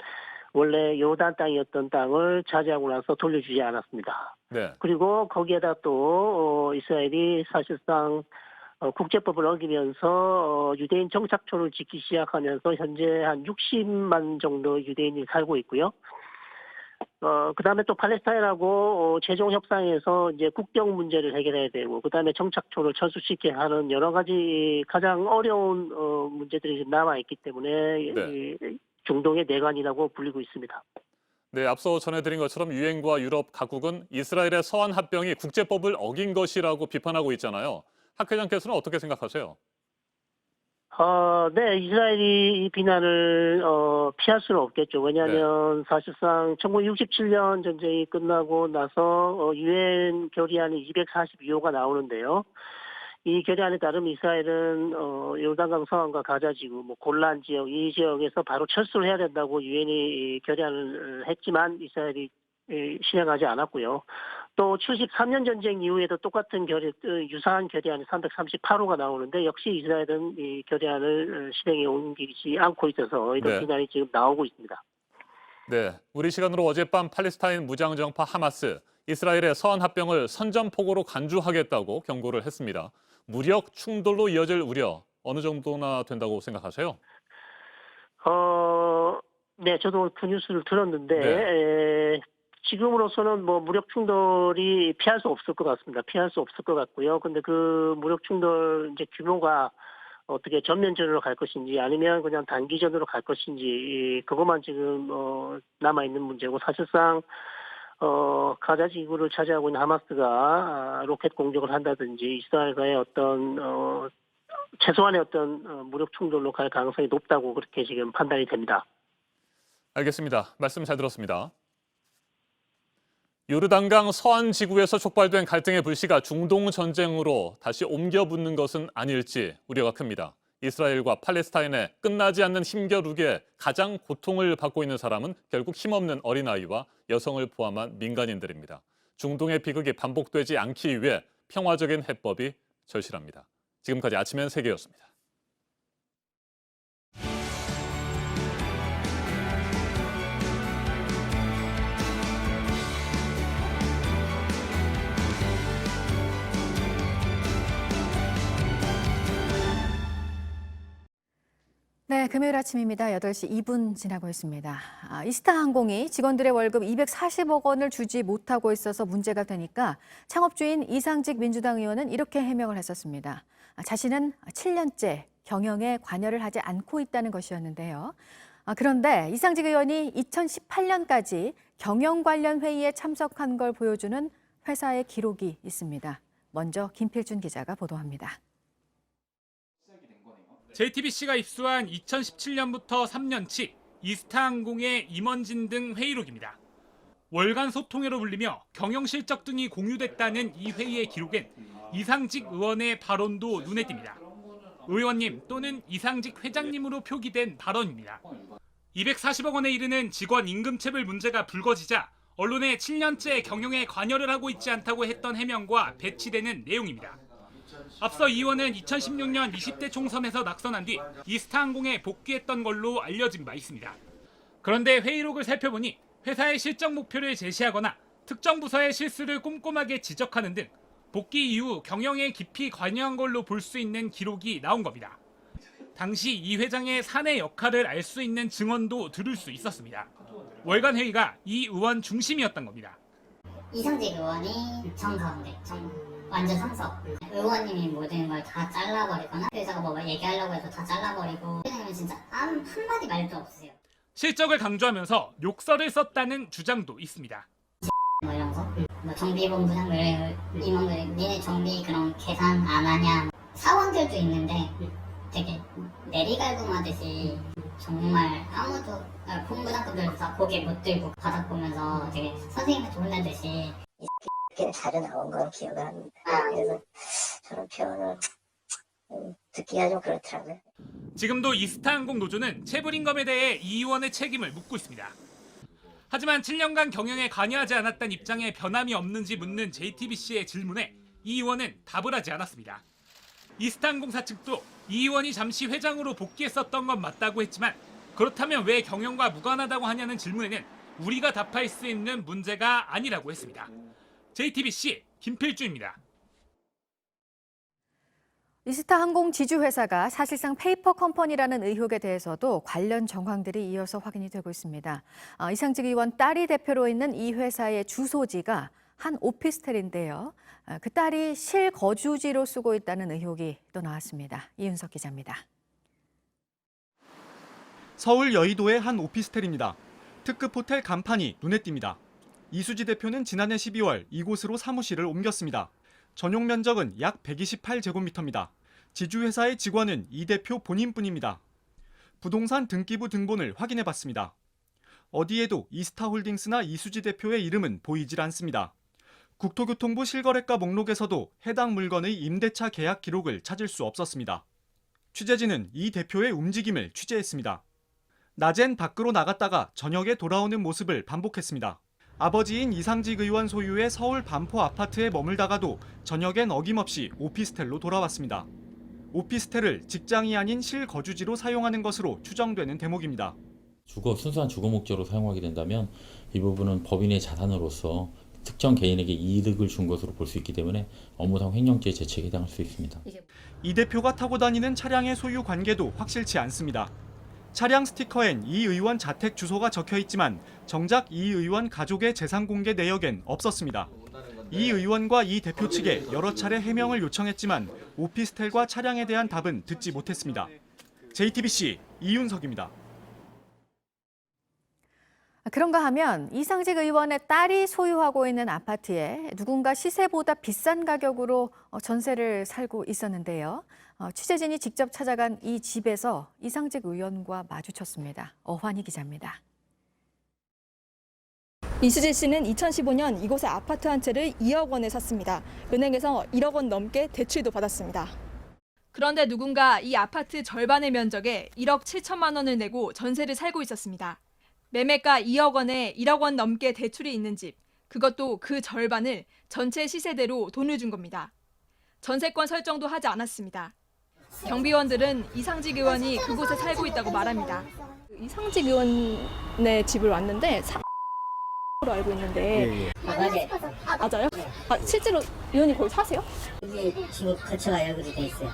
원래 요르단 땅이었던 땅을 차지하고 나서 돌려주지 않았습니다. 네. 그리고 거기에다 또 이스라엘이 사실상 국제법을 어기면서 유대인 정착촌을 짓기 시작하면서 현재 한 60만 정도 유대인이 살고 있고요. 그다음에 또 팔레스타인하고 최종 협상에서 이제 국경 문제를 해결해야 되고, 그다음에 정착촌을 철수시켜야 하는 여러 가지 가장 어려운 문제들이 남아 있기 때문에 이 중동의 내관이라고 불리고 있습니다. 네, 앞서 전해드린 것처럼 유엔과 유럽 각국은 이스라엘의 서한 합병이 국제법을 어긴 것이라고 비판하고 있잖아요. 학 회장께서는 어떻게 생각하세요? 네, 이스라엘이 이 비난을 피할 수는 없겠죠. 왜냐하면 사실상 1967년 전쟁이 끝나고 나서 유엔 결의안이 242호가 나오는데요. 이 결의안에 따르면 이스라엘은 요르단강 서안과 가자지구, 골란 지역, 이 지역에서 바로 철수를 해야 된다고 유엔이 결의안을 했지만 이스라엘이 실행하지 않았고요. 또 73년 전쟁 이후에도 똑같은 유사한 결의안이 338호가 나오는데 역시 이스라엘은 이 결의안을 실행에 옮기지 않고 있어서 이런 비난이 지금 나오고 있습니다. 네, 우리 시간으로 어젯밤 팔레스타인 무장정파 하마스, 이스라엘의 서한 합병을 선전포고로 간주하겠다고 경고를 했습니다. 무력 충돌로 이어질 우려 어느 정도나 된다고 생각하세요? 네, 저도 그 뉴스를 들었는데 지금으로서는 무력 충돌이 피할 수 없을 것 같습니다. 피할 수 없을 것 같고요. 근데 그 무력 충돌 이제 규모가 어떻게 전면전으로 갈 것인지 아니면 그냥 단기전으로 갈 것인지 그것만 지금 남아 있는 문제고, 사실상 가자 지구를 차지하고 있는 하마스가 로켓 공격을 한다든지 이스라엘과의 어떤 최소한의 어떤 무력 충돌로 갈 가능성이 높다고 그렇게 지금 판단이 됩니다. 알겠습니다. 말씀 잘 들었습니다. 요르단강 서안 지구에서 촉발된 갈등의 불씨가 중동 전쟁으로 다시 옮겨 붙는 것은 아닐지 우려가 큽니다. 이스라엘과 팔레스타인의 끝나지 않는 힘겨루기에 가장 고통을 받고 있는 사람은 결국 힘없는 어린아이와 여성을 포함한 민간인들입니다. 중동의 비극이 반복되지 않기 위해 평화적인 해법이 절실합니다. 지금까지 아침엔 세계였습니다. 네, 금요일 아침입니다. 8시 2분 지나고 있습니다. 이스타항공이 직원들의 월급 240억 원을 주지 못하고 있어서 문제가 되니까 창업주인 이상직 민주당 의원은 이렇게 해명을 했었습니다. 자신은 7년째 경영에 관여를 하지 않고 있다는 것이었는데요. 그런데 이상직 의원이 2018년까지 경영 관련 회의에 참석한 걸 보여주는 회사의 기록이 있습니다. 먼저 김필준 기자가 보도합니다. JTBC가 입수한 2017년부터 3년치 이스타항공의 임원진 등 회의록입니다. 월간 소통회로 불리며 경영 실적 등이 공유됐다는 이 회의의 기록엔 이상직 의원의 발언도 눈에 띕니다. 의원님 또는 이상직 회장님으로 표기된 발언입니다. 240억 원에 이르는 직원 임금체불 문제가 불거지자 언론에 7년째 경영에 관여를 하고 있지 않다고 했던 해명과 배치되는 내용입니다. 앞서 이 의원은 2016년 20대 총선에서 낙선한 뒤 이스타항공에 복귀했던 걸로 알려진 바 있습니다. 그런데 회의록을 살펴보니 회사의 실적 목표를 제시하거나 특정 부서의 실수를 꼼꼼하게 지적하는 등 복귀 이후 경영에 깊이 관여한 걸로 볼 수 있는 기록이 나온 겁니다. 당시 이 회장의 사내 역할을 알 수 있는 증언도 들을 수 있었습니다. 월간 회의가 이 의원 중심이었던 겁니다. 이상직 의원이 정가운데 완전 상석. 의원님이 모든 걸 다 잘라버리거나 회사가 뭐 얘기하려고 해도 다 잘라버리고 회장님은 진짜 한마디 말도 없으세요. 실적을 강조하면서 욕설을 썼다는 주장도 있습니다. 뭐 이런 거, 뭐 정비본부장 임원들 니네 정비 그런 계산 안 하냐. 사원들도 있는데 되게 내리갈굼하듯이 정말 아무도 본부장급들도 다 고개 못 들고 바닥 보면서 되게 선생님한테 혼내듯이 이 자료 나온 걸 기억을 합니다. 그래서 저런 표현을 듣기가 좀 그렇더라고요. 지금도 이스타항공 노조는 체불임금에 대해 이 의원의 책임을 묻고 있습니다. 하지만 7년간 경영에 관여하지 않았다는 입장에 변함이 없는지 묻는 JTBC의 질문에 이 의원은 답을 하지 않았습니다. 이스타항공사 측도 이 의원이 잠시 회장으로 복귀했었던 건 맞다고 했지만 그렇다면 왜 경영과 무관하다고 하냐는 질문에는 우리가 답할 수 있는 문제가 아니라고 했습니다. JTBC 김필준입니다. 이스타항공 지주회사가 사실상 페이퍼 컴퍼니라는 의혹에 대해서도 관련 정황들이 이어서 확인이 되고 있습니다. 이상직 의원 딸이 대표로 있는 이 회사의 주소지가 한 오피스텔인데요. 그 딸이 실거주지로 쓰고 있다는 의혹이 또 나왔습니다. 이윤석 기자입니다. 서울 여의도의 한 오피스텔입니다. 특급 호텔 간판이 눈에 띕니다. 이수지 대표는 지난해 12월 이곳으로 사무실을 옮겼습니다. 전용 면적은 약 128제곱미터입니다. 지주회사의 직원은 이 대표 본인뿐입니다. 부동산 등기부 등본을 확인해봤습니다. 어디에도 이스타홀딩스나 이수지 대표의 이름은 보이질 않습니다. 국토교통부 실거래가 목록에서도 해당 물건의 임대차 계약 기록을 찾을 수 없었습니다. 취재진은 이 대표의 움직임을 취재했습니다. 낮엔 밖으로 나갔다가 저녁에 돌아오는 모습을 반복했습니다. 아버지인 이상직 의원 소유의 서울 반포 아파트에 머물다가도 저녁엔 어김없이 오피스텔로 돌아왔습니다. 오피스텔을 직장이 아닌 실거주지로 사용하는 것으로 추정되는 대목입니다. 순수한 주거 목적으로 사용하게 된다면 이 부분은 법인의 자산으로서 특정 개인에게 이득을 준 것으로 볼 수 있기 때문에 업무상 횡령죄 제책에 해당할 수 있습니다. 이 대표가 타고 다니는 차량의 소유 관계도 확실치 않습니다. 차량 스티커엔 이 의원 자택 주소가 적혀 있지만 정작 이 의원 가족의 재산 공개 내역엔 없었습니다. 이 의원과 이 대표 측에 여러 차례 해명을 요청했지만 오피스텔과 차량에 대한 답은 듣지 못했습니다. JTBC 이윤석입니다. 그런가 하면 이상직 의원의 딸이 소유하고 있는 아파트에 누군가 시세보다 비싼 가격으로 전세를 살고 있었는데요. 취재진이 직접 찾아간 이 집에서 이상직 의원과 마주쳤습니다. 어환희 기자입니다. 이수지 씨는 2015년 이곳의 아파트 한 채를 2억 원에 샀습니다. 은행에서 1억 원 넘게 대출도 받았습니다. 그런데 누군가 이 아파트 절반의 면적에 1억 7천만 원을 내고 전세를 살고 있었습니다. 매매가 2억 원에 1억 원 넘게 대출이 있는 집, 그것도 그 절반을 전체 시세대로 돈을 준 겁니다. 전세권 설정도 하지 않았습니다. 경비원들은 이상직 의원이 그곳에 살고 있다고 말합니다. 이상직 의원의 집을 왔는데 로 알고 있는데 맞아요? 실제로 의원이 거기 사세요? 이게 지금 거처가 여기 돼 있어요.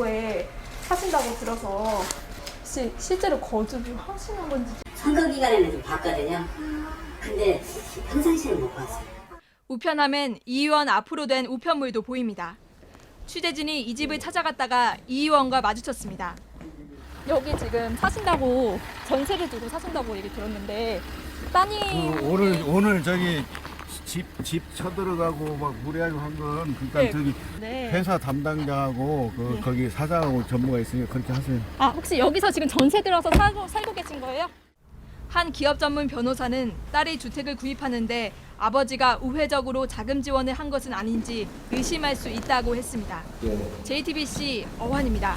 에 사신다고 들어서 혹시 실제로 거주를 하시는 건지? 선거 기간에는 좀 봤거든요. 근데 평상시에는 못 봤어요. 우편함엔 이 의원 앞으로 된 우편물도 보입니다. 취재진이 이 집을 찾아갔다가 이 의원과 마주쳤습니다. 여기 지금 사신다고 전세를 두고 사신다고 얘기 들었는데 따님 오늘 저기 집 쳐들어가고 막 무리하고 한 건 그러니까 네. 저기 네. 회사 담당자하고 네. 거기 사장하고 전무가 있으니까 그렇게 하세요. 혹시 여기서 지금 전세 들어서 살고 계신 거예요? 한 기업 전문 변호사는 딸이 주택을 구입하는데 아버지가 우회적으로 자금 지원을 한 것은 아닌지 의심할 수 있다고 했습니다. JTBC 어환입니다.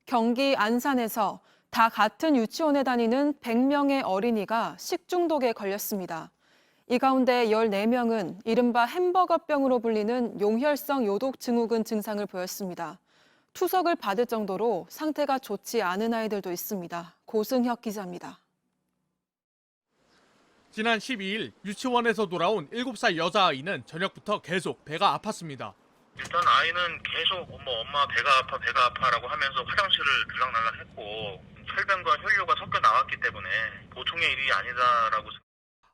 경기 안산에서 다 같은 유치원에 다니는 100명의 어린이가 식중독에 걸렸습니다. 이 가운데 14명은 이른바 햄버거병으로 불리는 용혈성 요독증후군 증상을 보였습니다. 투석을 받을 정도로 상태가 좋지 않은 아이들도 있습니다. 고승혁 기자입니다. 지난 12일 유치원에서 돌아온 7살 여자아이는 저녁부터 계속 배가 아팠습니다. 일단 아이는 계속 엄마 배가 아파라고 하면서 화장실을 들락날락했고 혈변과 혈뇨가 섞여 나왔기 때문에 보통의 일이 아니다라고.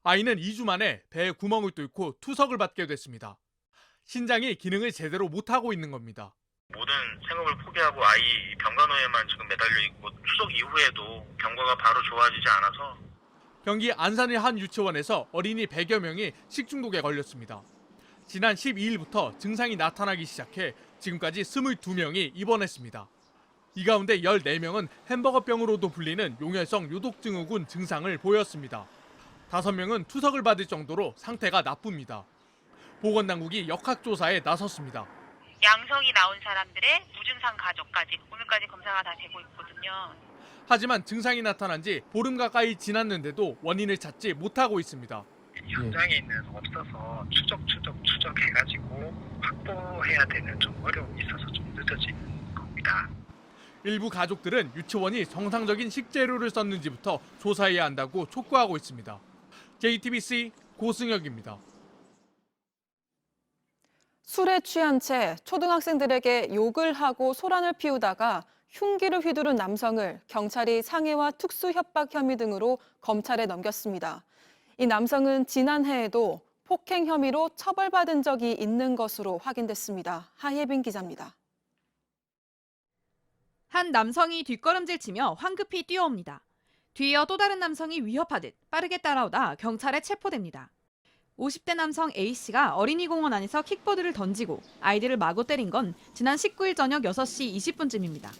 아이는 2주 만에 배에 구멍을 뚫고 투석을 받게 됐습니다. 신장이 기능을 제대로 못하고 있는 겁니다. 모든 생업을 포기하고 아이 병간호에만 지금 매달려 있고 추석 이후에도 경과가 바로 좋아지지 않아서. 경기 안산의 한 유치원에서 어린이 100여 명이 식중독에 걸렸습니다. 지난 12일부터 증상이 나타나기 시작해 지금까지 22명이 입원했습니다. 이 가운데 14명은 햄버거병으로도 불리는 용혈성 요독증후군 증상을 보였습니다. 5명은 투석을 받을 정도로 상태가 나쁩니다. 보건당국이 역학조사에 나섰습니다. 양성이 나온 사람들의 무증상 가족까지 오늘까지 검사가 다 되고 있거든요. 하지만 증상이 나타난 지 보름 가까이 지났는데도 원인을 찾지 못하고 있습니다. 현장에 있는 없어서 추적해가지고 확보해야 되는 좀 어려움이 있어서 좀 늦어진 겁니다. 일부 가족들은 유치원이 정상적인 식재료를 썼는지부터 조사해야 한다고 촉구하고 있습니다. JTBC 고승혁입니다. 술에 취한 채 초등학생들에게 욕을 하고 소란을 피우다가 흉기를 휘두른 남성을 경찰이 상해와 특수 협박 혐의 등으로 검찰에 넘겼습니다. 이 남성은 지난해에도 폭행 혐의로 처벌받은 적이 있는 것으로 확인됐습니다. 하예빈 기자입니다. 한 남성이 뒷걸음질치며 황급히 뛰어옵니다. 뒤이어 또 다른 남성이 위협하듯 빠르게 따라오다 경찰에 체포됩니다. 50대 남성 A씨가 어린이공원 안에서 킥보드를 던지고 아이들을 마구 때린 건 지난 19일 저녁 6시 20분쯤입니다.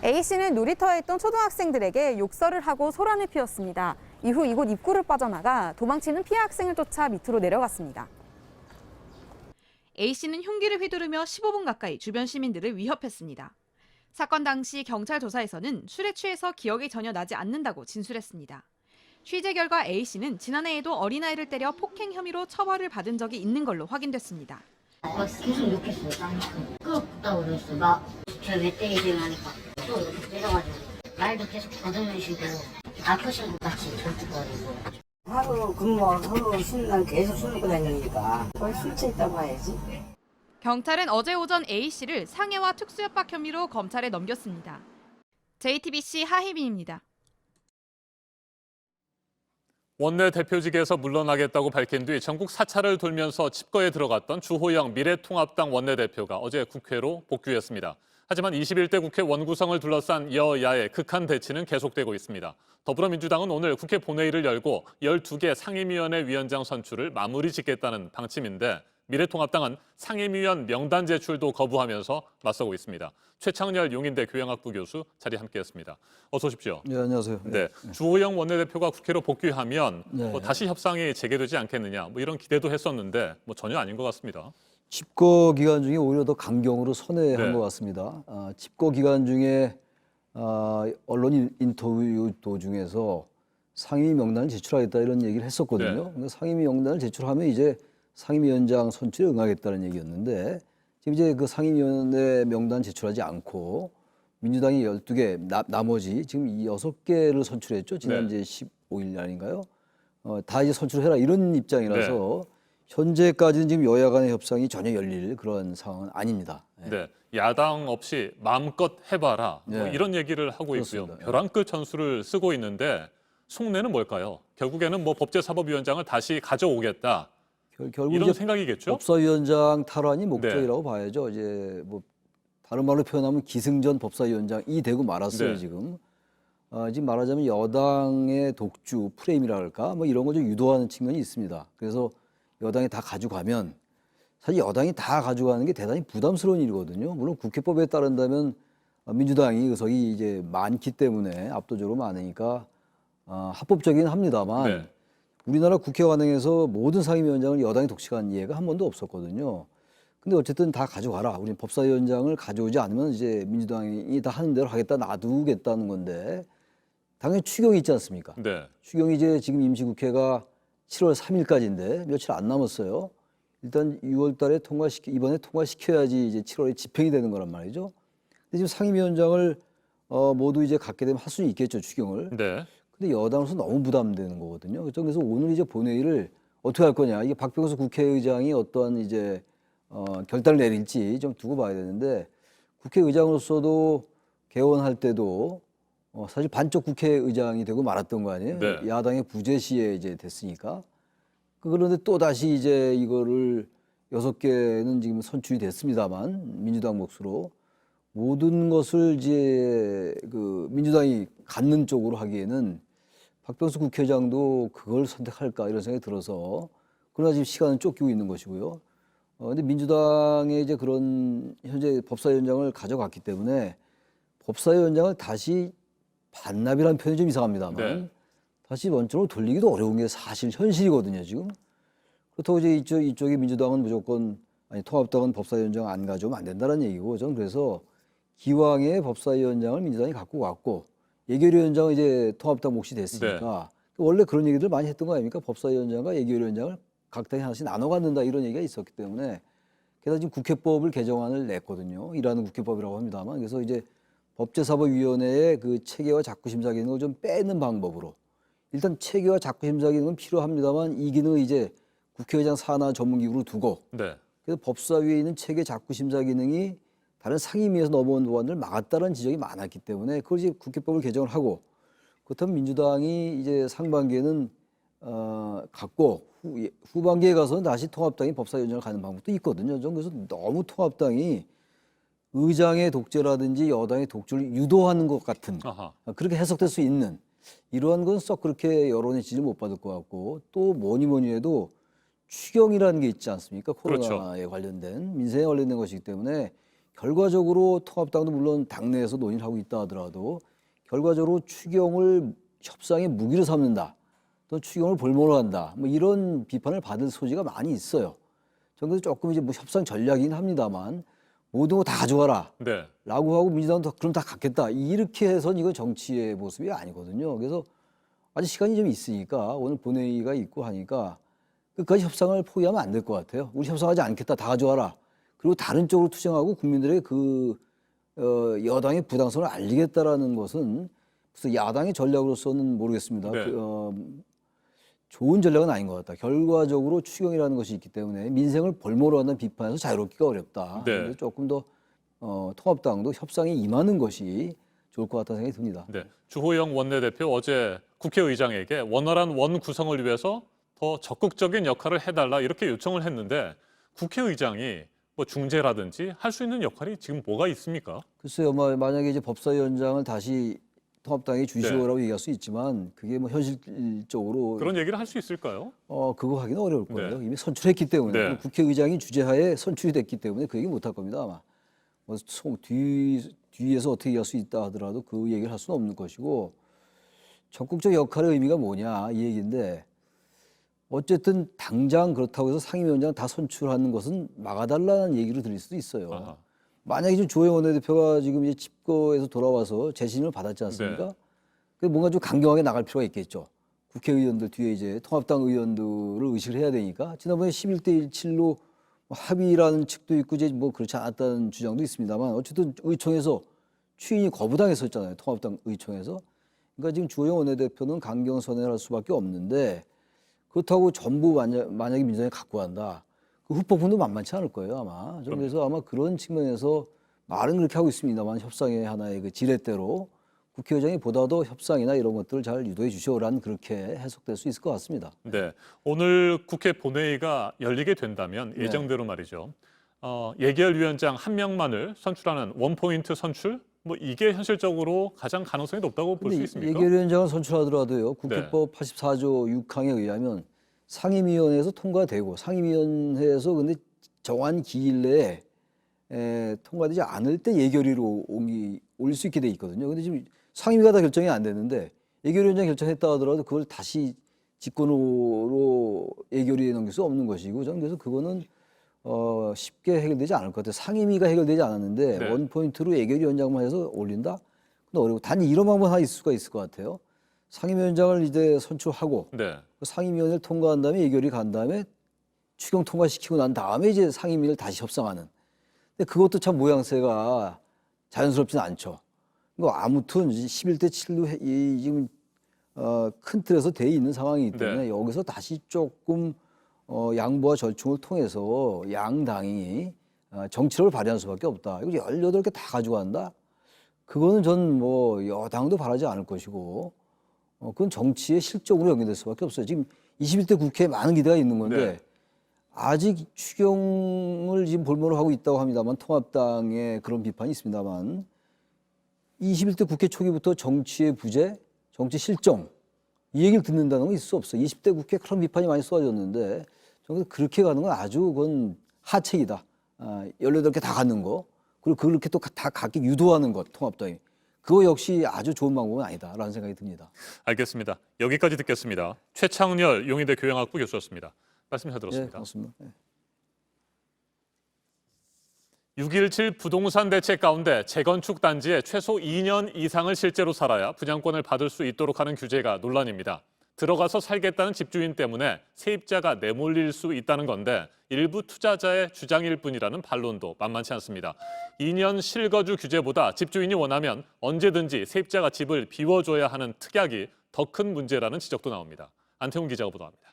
A씨는 놀이터에 있던 초등학생들에게 욕설을 하고 소란을 피웠습니다. 이후 이곳 입구를 빠져나가 도망치는 피해 학생을 쫓아 밑으로 내려갔습니다. A씨는 흉기를 휘두르며 15분 가까이 주변 시민들을 위협했습니다. 사건 당시 경찰 조사에서는 술에 취해서 기억이 전혀 나지 않는다고 진술했습니다. 취재 결과 A씨는 지난해에도 어린아이를 때려 폭행 혐의로 처벌을 받은 적이 있는 걸로 확인됐습니다. 계속 욕했어요. 끄럽다고 그랬어. 저왜 때리세요 하니까 또 이렇게 때려가지고 말도 계속 더듬으시고 아프신 것 같이 절뚝거리고. 하루 근무하고 쉬는 날 계속 술 먹고 다니니까 거의 술 취했다고 봐야지. 경찰은 어제 오전 A씨를 상해와 특수협박 혐의로 검찰에 넘겼습니다. JTBC 하희빈입니다. 원내대표직에서 물러나겠다고 밝힌 뒤 전국 사찰을 돌면서 칩거에 들어갔던 주호영 미래통합당 원내대표가 어제 국회로 복귀했습니다. 하지만 21대 국회 원구성을 둘러싼 여야의 극한 대치는 계속되고 있습니다. 더불어민주당은 오늘 국회 본회의를 열고 12개 상임위원회 위원장 선출을 마무리 짓겠다는 방침인데 미래통합당은 상임위원 명단 제출도 거부하면서 맞서고 있습니다. 최창렬 용인대 교양학부 교수 자리 함께했습니다. 어서 오십시오. 네, 안녕하세요. 네, 주호영 원내대표가 국회로 복귀하면 네. 다시 협상이 재개되지 않겠느냐 이런 기대도 했었는데 전혀 아닌 것 같습니다. 집거 기간 중에 오히려 더 강경으로 선회한 네. 것 같습니다. 집거 기간 중에 언론 인터뷰 도중에서 상임위 명단을 제출하겠다 이런 얘기를 했었거든요. 네. 상임위 명단을 제출하면 이제 상임위원장 선출에 응하겠다는 얘기였는데 지금 이제 그 상임위원회 명단 제출하지 않고 민주당이 12개, 나머지 지금 6개를 선출했죠. 지난 이제 15일 날인가요? 다 이제 선출해라 이런 입장이라서 현재까지는 지금 여야 간의 협상이 전혀 열릴 그런 상황은 아닙니다. 네, 야당 없이 마음껏 해봐라 네. 이런 얘기를 하고 그렇습니다. 있고요. 벼랑 끝 전술을 쓰고 있는데 속내는 뭘까요? 결국에는 법제사법위원장을 다시 가져오겠다. 결국 이런 이제 생각이겠죠? 법사위원장 탈환이 목적이라고 봐야죠. 이제 다른 말로 표현하면 기승전 법사위원장이 되고 말았어요. 지금 말하자면 여당의 독주 프레임이라 할까 이런 거 좀 유도하는 측면이 있습니다. 그래서 여당이 다 가져가면 사실 여당이 다 가져가는 게 대단히 부담스러운 일이거든요. 물론 국회법에 따른다면 민주당이 의석이 이제 많기 때문에 압도적으로 많으니까 합법적이긴 합니다만. 우리나라 국회 관행에서 모든 상임위원장을 여당이 독식한 예가 한 번도 없었거든요. 근데 어쨌든 다 가져가라. 우리는 법사위원장을 가져오지 않으면 이제 민주당이 다 하는 대로 하겠다 놔두겠다는 건데 당연히 추경이 있지 않습니까? 네. 추경이 이제 지금 임시국회가 7월 3일까지인데 며칠 안 남았어요. 일단 6월 달에 이번에 통과시켜야지 이제 7월에 집행이 되는 거란 말이죠. 근데 지금 상임위원장을 모두 이제 갖게 되면 할 수는 있겠죠, 추경을. 네. 근데 여당으로서 너무 부담되는 거거든요. 그래서 오늘 이제 본회의를 어떻게 할 거냐. 이게 박병수 국회의장이 어떠한 이제 결단을 내릴지 좀 두고 봐야 되는데 국회의장으로서도 개원할 때도 사실 반쪽 국회의장이 되고 말았던 거 아니에요. 네. 야당의 부재시에 이제 됐으니까. 그런데 또 다시 이제 이거를 6개는 지금 선출이 됐습니다만 민주당 몫으로 모든 것을 이제 민주당이 갖는 쪽으로 하기에는 박병수 국회의장도 그걸 선택할까 이런 생각이 들어서 그러나 지금 시간은 쫓기고 있는 것이고요. 근데 민주당의 이제 그런 현재 법사위원장을 가져갔기 때문에 법사위원장을 다시 반납이라는 표현이 좀 이상합니다만 다시 원점으로 돌리기도 어려운 게 사실 현실이거든요, 지금. 그렇다고 이제 이쪽에 민주당은 무조건 통합당은 법사위원장 안 가져오면 안 된다는 얘기고 저는 그래서 기왕의 법사위원장을 민주당이 갖고 갔고 예결위원장은 이제 통합당 몫이 됐으니까 원래 그런 얘기들 많이 했던 거 아닙니까? 법사위원장과 예결위원장을 각 당이 하나씩 나눠 갖는다 이런 얘기가 있었기 때문에 게다가 지금 국회법을 개정안을 냈거든요. 일하는 국회법이라고 합니다만 그래서 이제 법제사법위원회의 그 체계와 작구심사 기능을 좀 빼는 방법으로 일단 체계와 작구심사 기능은 필요합니다만 이 기능을 이제 국회의장 산하 전문기구로 두고 그래서 법사위에 있는 체계 작구 심사 기능이 다른 상임위에서 넘어온 법안을 막았다는 지적이 많았기 때문에 그걸 이제 국회법을 개정을 하고 그렇다면 민주당이 이제 상반기에는 갖고 후반기에 가서는 다시 통합당이 법사위원장을 가는 방법도 있거든요. 저는 그래서 너무 통합당이 의장의 독재라든지 여당의 독재를 유도하는 것 같은 그렇게 해석될 수 있는 이러한 건 썩 그렇게 여론의 지지를 못 받을 것 같고 또 뭐니 해도 추경이라는 게 있지 않습니까? 코로나에 관련된 민생에 관련된 것이기 때문에 결과적으로 통합당도 물론 당내에서 논의를 하고 있다 하더라도 결과적으로 추경을 협상의 무기로 삼는다. 또 추경을 볼모로 한다. 뭐 이런 비판을 받을 소지가 많이 있어요. 저는 그래서 조금 이제 뭐 협상 전략이긴 합니다만 모든 거 다 가져가라. 네. 라고 하고 민주당도 그럼 다 갖겠다. 이렇게 해서는 이건 정치의 모습이 아니거든요. 그래서 아직 시간이 좀 있으니까 오늘 본회의가 있고 하니까 끝까지 협상을 포기하면 안 될 것 같아요. 우리 협상하지 않겠다. 다 가져와라. 그리고 다른 쪽으로 투쟁하고 국민들에게 여당의 부당성을 알리겠다라는 것은 무슨 야당의 전략으로서는 모르겠습니다. 네. 좋은 전략은 아닌 것 같다. 결과적으로 추경이라는 것이 있기 때문에 민생을 볼모로 한다는 비판에서 자유롭기가 어렵다. 네. 그래서 조금 더 통합당도 협상에 임하는 것이 좋을 것 같다는 생각이 듭니다. 네. 주호영 원내대표 어제 국회의장에게 원활한 원 구성을 위해서 더 적극적인 역할을 해달라 이렇게 요청을 했는데 국회의장이 뭐 중재라든지 할 수 있는 역할이 지금 뭐가 있습니까? 글쎄요, 만약에 이제 법사위원장을 다시 통합당이 주시오라고 네. 얘기할 수 있지만 그게 뭐 현실적으로 그런 얘기를 할 수 있을까요? 그거 하기는 어려울 거예요. 네. 이미 선출했기 때문에 네. 국회의장이 주재하에 선출이 됐기 때문에 그 얘기 못 할 겁니다 아마. 뭐 뒤에서 어떻게 얘기할 수 있다 하더라도 그 얘기를 할 수는 없는 것이고 적극적 역할의 의미가 뭐냐 이 얘기인데 어쨌든 당장 그렇다고 해서 상임위원장 다 선출하는 것은 막아달라는 얘기로 들릴 수도 있어요. 아하. 만약에 지금 주호영 원내대표가 지금 이제 집거에서 돌아와서 재신을 받았지 않습니까? 그 뭔가 좀 강경하게 나갈 필요가 있겠죠. 국회의원들 뒤에 이제 통합당 의원들을 의식을 해야 되니까 지난번에 11대 17로 합의라는 측도 있고 이제 뭐 그렇지 않았다는 주장도 있습니다만 어쨌든 의총에서 추인이 거부당했었잖아요. 통합당 의총에서. 그러니까 지금 주호영 원내대표는 강경 선회를 할 수밖에 없는데 그렇다고 전부 만약에 민주당이 갖고 간다. 그 후폭풍도 만만치 않을 거예요 아마. 저는 그래서 아마 그런 측면에서 말은 그렇게 하고 있습니다만 협상의 하나의 그 지렛대로 국회의장이 보다도 협상이나 이런 것들을 잘 유도해 주시오라는 그렇게 해석될 수 있을 것 같습니다. 네, 오늘 국회 본회의가 열리게 된다면 예정대로 말이죠. 예결위원장 한 명만을 선출하는 원포인트 선출? 뭐 이게 현실적으로 가장 가능성이 높다고 볼 수 있습니까? 예결위원장을 선출하더라도요. 국회법 84조 6항에 의하면 상임위원회에서 통과되고 상임위원회에서 근데 정한 기일 내에 통과되지 않을 때 예결위로 올 수 있게 돼 있거든요. 근데 지금 상임위가 다 결정이 안 되는데 예결위원장 결정했다 하더라도 그걸 다시 직권으로 예결위에 넘길 수 없는 것이고 저는 그래서 그거는 쉽게 해결되지 않을 것 같아요. 상임위가 해결되지 않았는데 네. 원포인트로 예결위원장만 해서 올린다? 그건 어려워. 단지 이런 방법 하나 있을 수가 있을 것 같아요. 상임위원장을 이제 선출하고 네. 그 상임위원회를 통과한 다음에 예결위 간 다음에 추경 통과시키고 난 다음에 이제 상임위를 다시 협상하는. 근데 그것도 참 모양새가 자연스럽지는 않죠. 그러니까 아무튼 11대 7로 지금 큰 틀에서 돼 있는 상황이기 때문에 네. 여기서 다시 조금 양보와 절충을 통해서 양당이 정치력을 발휘할 수밖에 없다. 이거 18개 다 가져간다? 그거는 전 뭐 여당도 바라지 않을 것이고 그건 정치의 실적으로 연결될 수밖에 없어요. 지금 21대 국회에 많은 기대가 있는 건데 네. 아직 추경을 지금 볼모로 하고 있다고 합니다만 통합당의 그런 비판이 있습니다만 21대 국회 초기부터 정치의 부재, 정치 실정 이 얘기를 듣는다는 건 있을 수 없어요. 20대 국회 그런 비판이 많이 쏟아졌는데 저는 그렇게 가는 건 아주 그건 하책이다. 18개 다 갖는 거 그리고 그렇게 또 다 갖게 유도하는 것 통합당이. 그거 역시 아주 좋은 방법은 아니다라는 생각이 듭니다. 알겠습니다. 여기까지 듣겠습니다. 최창렬 용인대 교양학부 교수였습니다. 말씀 잘 들었습니다. 네, 고맙습니다. 네. 6.17 부동산 대책 가운데 재건축 단지에 최소 2년 이상을 실제로 살아야 분양권을 받을 수 있도록 하는 규제가 논란입니다. 들어가서 살겠다는 집주인 때문에 세입자가 내몰릴 수 있다는 건데 일부 투자자의 주장일 뿐이라는 반론도 만만치 않습니다. 2년 실거주 규제보다 집주인이 원하면 언제든지 세입자가 집을 비워줘야 하는 특약이 더 큰 문제라는 지적도 나옵니다. 안태훈 기자가 보도합니다.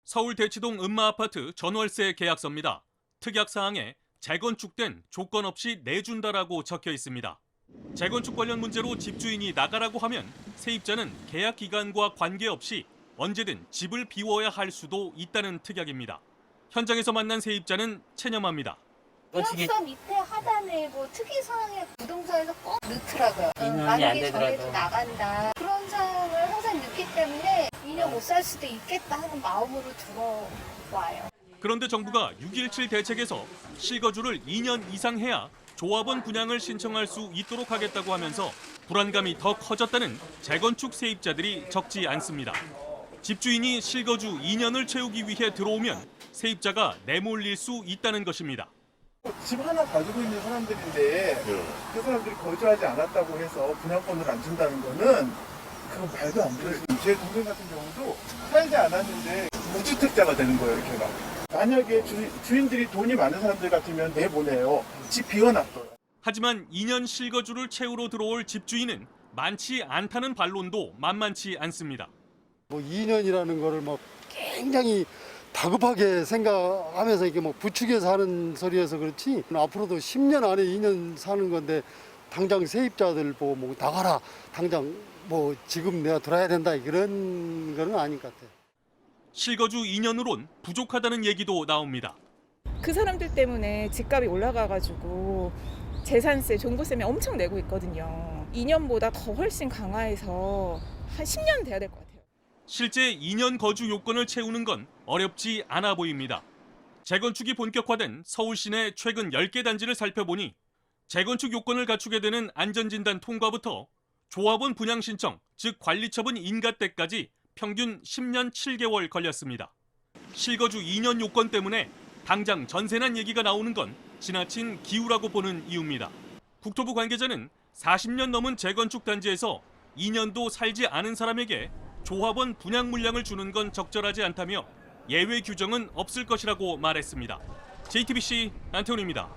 서울 대치동 음마아파트 전월세 계약서입니다. 특약사항에 재건축된 조건 없이 내준다라고 적혀 있습니다. 재건축 관련 문제로 집주인이 나가라고 하면 세입자는 계약 기간과 관계없이 언제든 집을 비워야 할 수도 있다는 특약입니다. 현장에서 만난 세입자는 체념합니다. 계약서 밑에 하단에 뭐 특이사항에 부동산에서 꼭 넣더라고요. 2년이 안 만약에 되더라도. 정해도 나간다. 그런 사항을 항상 넣기 때문에 2년 못 살 수도 있겠다 하는 마음으로 들어와요. 그런데 정부가 6.17 대책에서 실거주를 2년 이상 해야 조합원 분양을 신청할 수 있도록 하겠다고 하면서 불안감이 더 커졌다는 재건축 세입자들이 적지 않습니다. 집주인이 실거주 2년을 채우기 위해 들어오면 세입자가 내몰릴 수 있다는 것입니다. 집 하나 가지고 있는 사람들인데 그 사람들이 거주하지 않았다고 해서 분양권을 안 준다는 거는 그건 말도 안 돼요. 제 동생 같은 경우도 살지 않았는데 무주택자가 되는 거예요, 걔가. 만약에 주인들이 돈이 많은 사람들 같으면 내보내요. 집 비워놨어요. 하지만 2년 실거주를 채우러 들어올 집주인은 많지 않다는 반론도 만만치 않습니다. 뭐 2년이라는 거를 뭐 굉장히 다급하게 생각하면서 이게 뭐 부추겨서 하는 소리여서 그렇지 앞으로도 10년 안에 2년 사는 건데 당장 세입자들 보고 뭐 나가라 당장 뭐 지금 내가 들어야 된다 그런 거는 아닌 것 같아요. 실거주 2년으론 부족하다는 얘기도 나옵니다. 그 사람들 때문에 집값이 올라가가지고 재산세, 종부세면 엄청 내고 있거든요. 2년보다 더 훨씬 강화해서 한 10년 돼야 될 것 같아요. 실제 2년 거주 요건을 채우는 건 어렵지 않아 보입니다. 재건축이 본격화된 서울 시내 최근 10개 단지를 살펴보니 재건축 요건을 갖추게 되는 안전진단 통과부터 조합원 분양 신청, 즉 관리처분 인가 때까지 평균 10년 7개월 걸렸습니다. 실거주 2년 요건 때문에 당장 전세난 얘기가 나오는 건 지나친 기우라고 보는 이유입니다. 국토부 관계자는 40년 넘은 재건축 단지에서 2년도 살지 않은 사람에게 조합원 분양 물량을 주는 건 적절하지 않다며 예외 규정은 없을 것이라고 말했습니다. JTBC 안태훈입니다.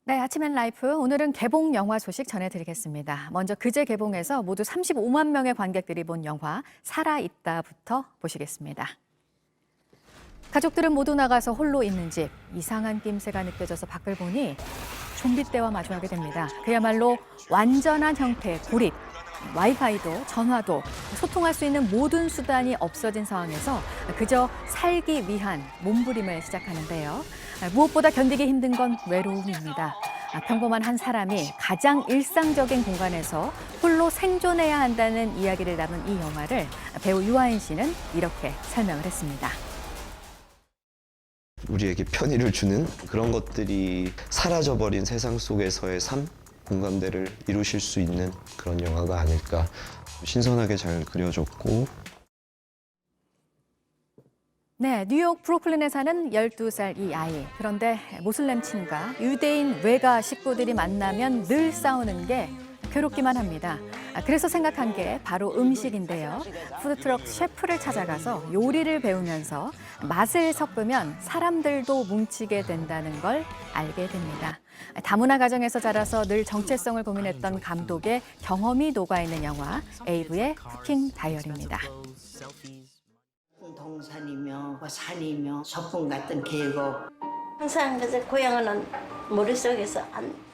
네, 아침엔 라이프. 오늘은 개봉 영화 소식 전해드리겠습니다. 먼저 그제 개봉해서 모두 35만 명의 관객들이 본 영화 살아있다부터 보시겠습니다. 가족들은 모두 나가서 홀로 있는 집. 이상한 낌새가 느껴져서 밖을 보니 좀비 때와 마주하게 됩니다. 그야말로 완전한 형태의 고립. 와이파이도 전화도 소통할 수 있는 모든 수단이 없어진 상황에서 그저 살기 위한 몸부림을 시작하는데요. 무엇보다 견디기 힘든 건 외로움입니다. 평범한 한 사람이 가장 일상적인 공간에서 홀로 생존해야 한다는 이야기를 담은 이 영화를 배우 유아인 씨는 이렇게 설명을 했습니다. 우리에게 편의를 주는 그런 것들이 사라져버린 세상 속에서의 삶, 공감대를 이루실 수 있는 그런 영화가 아닐까. 신선하게 잘 그려졌고. 네, 뉴욕 브루클린에 사는 12살 이 아이. 그런데 모슬렘 친과 유대인 외가 식구들이 만나면 늘 싸우는 게 괴롭기만 합니다. 그래서 생각한 게 바로 음식인데요. 푸드트럭 셰프를 찾아가서 요리를 배우면서 맛을 섞으면 사람들도 뭉치게 된다는 걸 알게 됩니다. 다문화 가정에서 자라서 늘 정체성을 고민했던 감독의 경험이 녹아있는 영화 에이브의 쿠킹 다이어리입니다. 동산이며 산이며 소풍 같은 계곡 항상 그래서 고향은 머릿속에서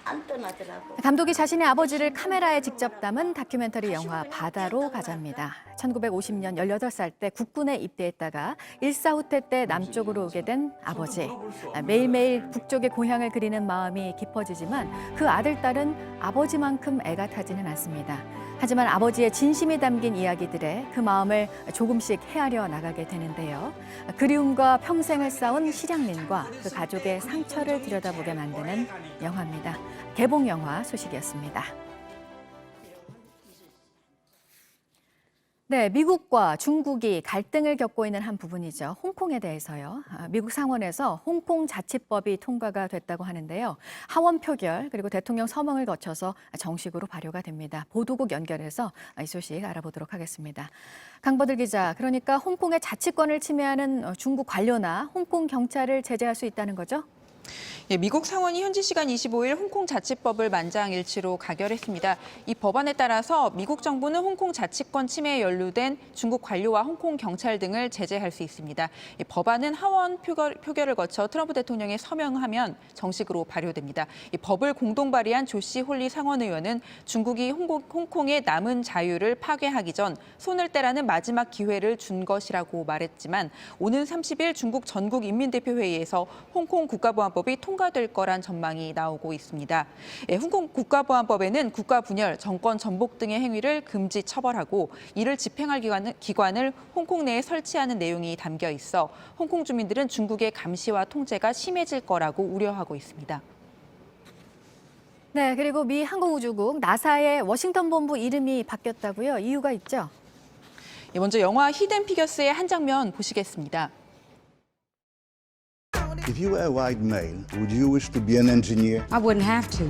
안 떠나더라고. 감독이 자신의 아버지를 카메라에 직접 담은 다큐멘터리 영화 바다로 가자입니다. 1950년 18살 때 국군에 입대했다가 일사후퇴 때 남쪽으로 오게 된 아버지. 매일매일 북쪽의 고향을 그리는 마음이 깊어지지만 그 아들, 딸은 아버지만큼 애가 타지는 않습니다. 하지만 아버지의 진심이 담긴 이야기들에 그 마음을 조금씩 헤아려 나가게 되는데요. 그리움과 평생을 쌓은 실향민과 그 가족의 상처를 들여다보게 만드는 영화입니다. 개봉 영화 소식이었습니다. 네, 미국과 중국이 갈등을 겪고 있는 한 부분이죠. 홍콩에 대해서요. 미국 상원에서 홍콩 자치법이 통과가 됐다고 하는데요. 하원 표결 그리고 대통령 서명을 거쳐서 정식으로 발효가 됩니다. 보도국 연결해서 이 소식 알아보도록 하겠습니다. 강버들 기자, 그러니까 홍콩의 자치권을 침해하는 중국 관료나 홍콩 경찰을 제재할 수 있다는 거죠? 미국 상원이 현지 시간 25일 홍콩 자치법을 만장일치로 가결했습니다. 이 법안에 따라서 미국 정부는 홍콩 자치권 침해에 연루된 중국 관료와 홍콩 경찰 등을 제재할 수 있습니다. 이 법안은 하원 표결을 거쳐 트럼프 대통령이 서명하면 정식으로 발효됩니다. 이 법을 공동 발의한 조시 홀리 상원 의원은 중국이 홍콩의 남은 자유를 파괴하기 전 손을 떼라는 마지막 기회를 준 것이라고 말했지만 오는 30일 중국 전국인민대표회의에서 홍콩 국가보안법이 통과될 거란 전망이 나오고 있습니다. 홍콩 국가보안법에는 국가 분열, 정권 전복 등의 행위를 금지 처벌하고 이를 집행할 기관을 홍콩 내에 설치하는 내용이 담겨 있어 홍콩 주민들은 중국의 감시와 통제가 심해질 거라고 우려하고 있습니다. 네, 그리고 미 항공우주국 나사의 워싱턴 본부 이름이 바뀌었다고요? 이유가 있죠? 먼저 영화 히든 피겨스의 한 장면 보시겠습니다. If you were a white male, would you wish to be an engineer? I wouldn't have to.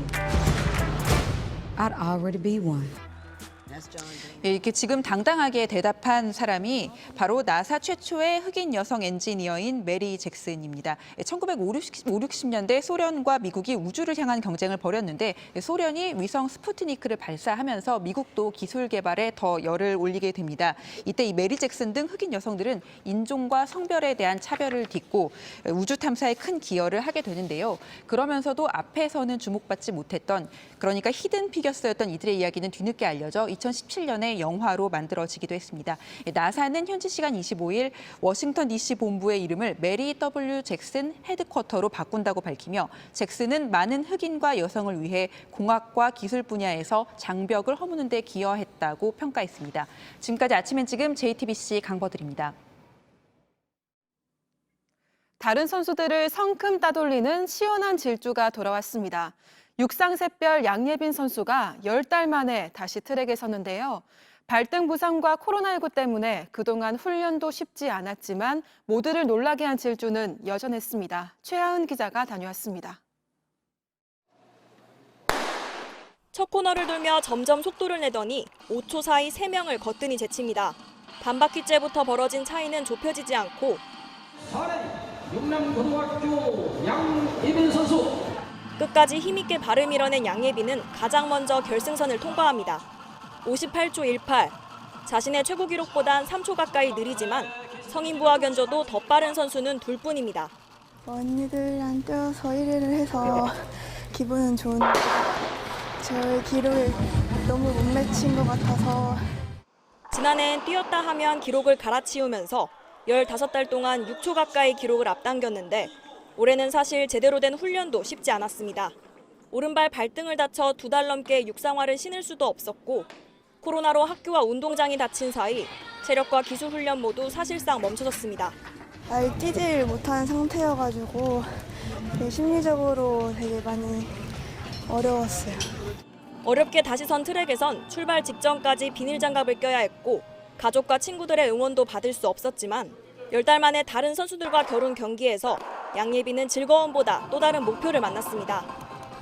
I'd already be one. 이렇게 지금 당당하게 대답한 사람이 바로 나사 최초의 흑인 여성 엔지니어인 메리 잭슨입니다. 1950년대 소련과 미국이 우주를 향한 경쟁을 벌였는데 소련이 위성 스푸트니크를 발사하면서 미국도 기술 개발에 더 열을 올리게 됩니다. 이때 이 메리 잭슨 등 흑인 여성들은 인종과 성별에 대한 차별을 딛고 우주 탐사에 큰 기여를 하게 되는데요. 그러면서도 앞에서는 주목받지 못했던 그러니까 히든 피겨스였던 이들의 이야기는 뒤늦게 알려져 2017년에 영화로 만들어지기도 했습니다. 나사는 현지 시간 25일 워싱턴 DC 본부의 이름을 메리 W. 잭슨 헤드쿼터로 바꾼다고 밝히며 잭슨은 많은 흑인과 여성을 위해 공학과 기술 분야에서 장벽을 허무는 데 기여했다고 평가했습니다. 지금까지 아침엔 지금 JTBC 강버들입니다. 다른 선수들을 성큼 따돌리는 시원한 질주가 돌아왔습니다. 육상샛별 양예빈 선수가 10달 만에 다시 트랙에 섰는데요. 발등 부상과 코로나19 때문에 그동안 훈련도 쉽지 않았지만 모두를 놀라게 한 질주는 여전했습니다. 최하은 기자가 다녀왔습니다. 첫 코너를 돌며 점점 속도를 내더니 5초 사이 3명을 거뜬히 제칩니다. 반바퀴째부터 벌어진 차이는 좁혀지지 않고 용남고등학교 양예빈 선수 끝까지 힘있게 발을 밀어낸 양예빈은 가장 먼저 결승선을 통과합니다. 58초 18. 자신의 최고 기록보단 3초 가까이 느리지만 성인부와 견줘도 더 빠른 선수는 둘뿐입니다. 언니들이랑 뛰어서 1위를 해서 기분은 좋은데 저의 기록을 너무 못 맺힌 것 같아서 지난해엔 뛰었다 하면 기록을 갈아치우면서 15달 동안 6초 가까이 기록을 앞당겼는데 올해는 사실 제대로 된 훈련도 쉽지 않았습니다. 오른발 발등을 다쳐 2달 넘게 육상화를 신을 수도 없었고 코로나로 학교와 운동장이 닫힌 사이 체력과 기술 훈련 모두 사실상 멈춰졌습니다. 아예 뛰지를 못하는 상태여가지고 심리적으로 되게 많이 어려웠어요. 어렵게 다시 선 트랙에선 출발 직전까지 비닐장갑을 껴야 했고 가족과 친구들의 응원도 받을 수 없었지만 10달 만에 다른 선수들과 겨룬 경기에서 양예빈은 즐거움보다 또 다른 목표를 만났습니다.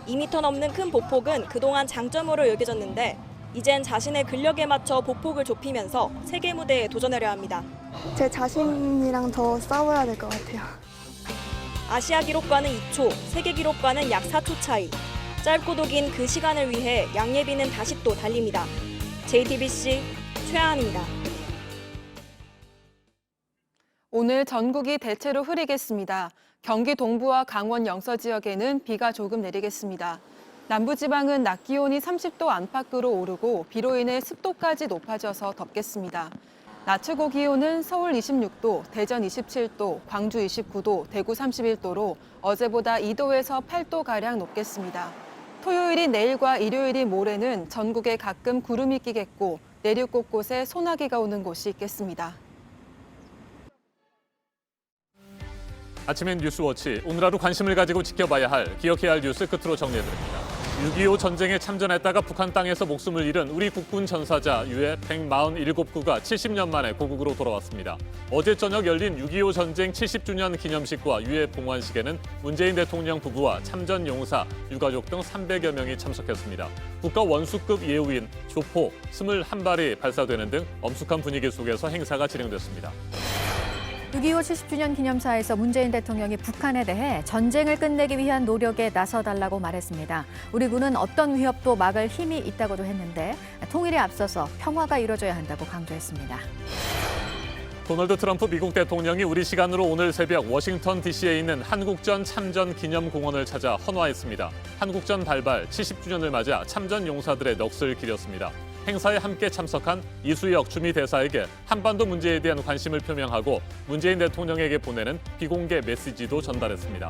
2m 넘는 큰 보폭은 그동안 장점으로 여겨졌는데 이젠 자신의 근력에 맞춰 보폭을 좁히면서 세계 무대에 도전하려 합니다. 제 자신이랑 더 싸워야 될 것 같아요. 아시아 기록과는 2초, 세계 기록과는 약 4초 차이. 짧고도 긴 그 시간을 위해 양예빈은 다시 또 달립니다. JTBC 최하은입니다. 오늘 전국이 대체로 흐리겠습니다. 경기 동부와 강원 영서 지역에는 비가 조금 내리겠습니다. 남부지방은 낮 기온이 30도 안팎으로 오르고 비로 인해 습도까지 높아져서 덥겠습니다. 낮 최고 기온은 서울 26도, 대전 27도, 광주 29도, 대구 31도로 어제보다 2도에서 8도가량 높겠습니다. 토요일인 내일과 일요일인 모레는 전국에 가끔 구름이 끼겠고 내륙 곳곳에 소나기가 오는 곳이 있겠습니다. 아침엔 뉴스워치, 오늘 하루 관심을 가지고 지켜봐야 할, 기억해야 할 뉴스 끝으로 정리해드립니다. 6.25 전쟁에 참전했다가 북한 땅에서 목숨을 잃은 우리 국군 전사자 유해 147구가 70년 만에 고국으로 돌아왔습니다. 어제 저녁 열린 6.25 전쟁 70주년 기념식과 유해 봉환식에는 문재인 대통령 부부와 참전 용사, 유가족 등 300여 명이 참석했습니다. 국가 원수급 예우인 조포 21발이 발사되는 등 엄숙한 분위기 속에서 행사가 진행됐습니다. 6.25 70주년 기념사에서 문재인 대통령이 북한에 대해 전쟁을 끝내기 위한 노력에 나서달라고 말했습니다. 우리 군은 어떤 위협도 막을 힘이 있다고도 했는데 통일에 앞서서 평화가 이뤄져야 한다고 강조했습니다. 도널드 트럼프 미국 대통령이 우리 시간으로 오늘 새벽 워싱턴 DC에 있는 한국전 참전 기념공원을 찾아 헌화했습니다. 한국전 발발 70주년을 맞아 참전 용사들의 넋을 기렸습니다. 행사에 함께 참석한 이수혁 주미 대사에게 한반도 문제에 대한 관심을 표명하고 문재인 대통령에게 보내는 비공개 메시지도 전달했습니다.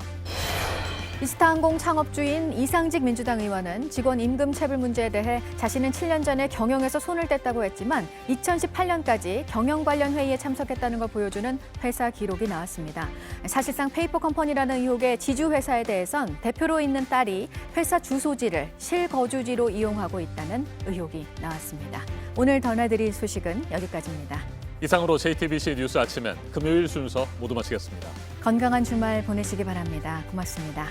이스타항공 창업주인 이상직 민주당 의원은 직원 임금 체불 문제에 대해 자신은 7년 전에 경영에서 손을 뗐다고 했지만 2018년까지 경영 관련 회의에 참석했다는 걸 보여주는 회사 기록이 나왔습니다. 사실상 페이퍼 컴퍼니라는 의혹의 지주회사에 대해선 대표로 있는 딸이 회사 주소지를 실거주지로 이용하고 있다는 의혹이 나왔습니다. 오늘 전해드릴 소식은 여기까지입니다. 이상으로 JTBC 뉴스 아침엔 금요일 순서 모두 마치겠습니다. 건강한 주말 보내시기 바랍니다. 고맙습니다.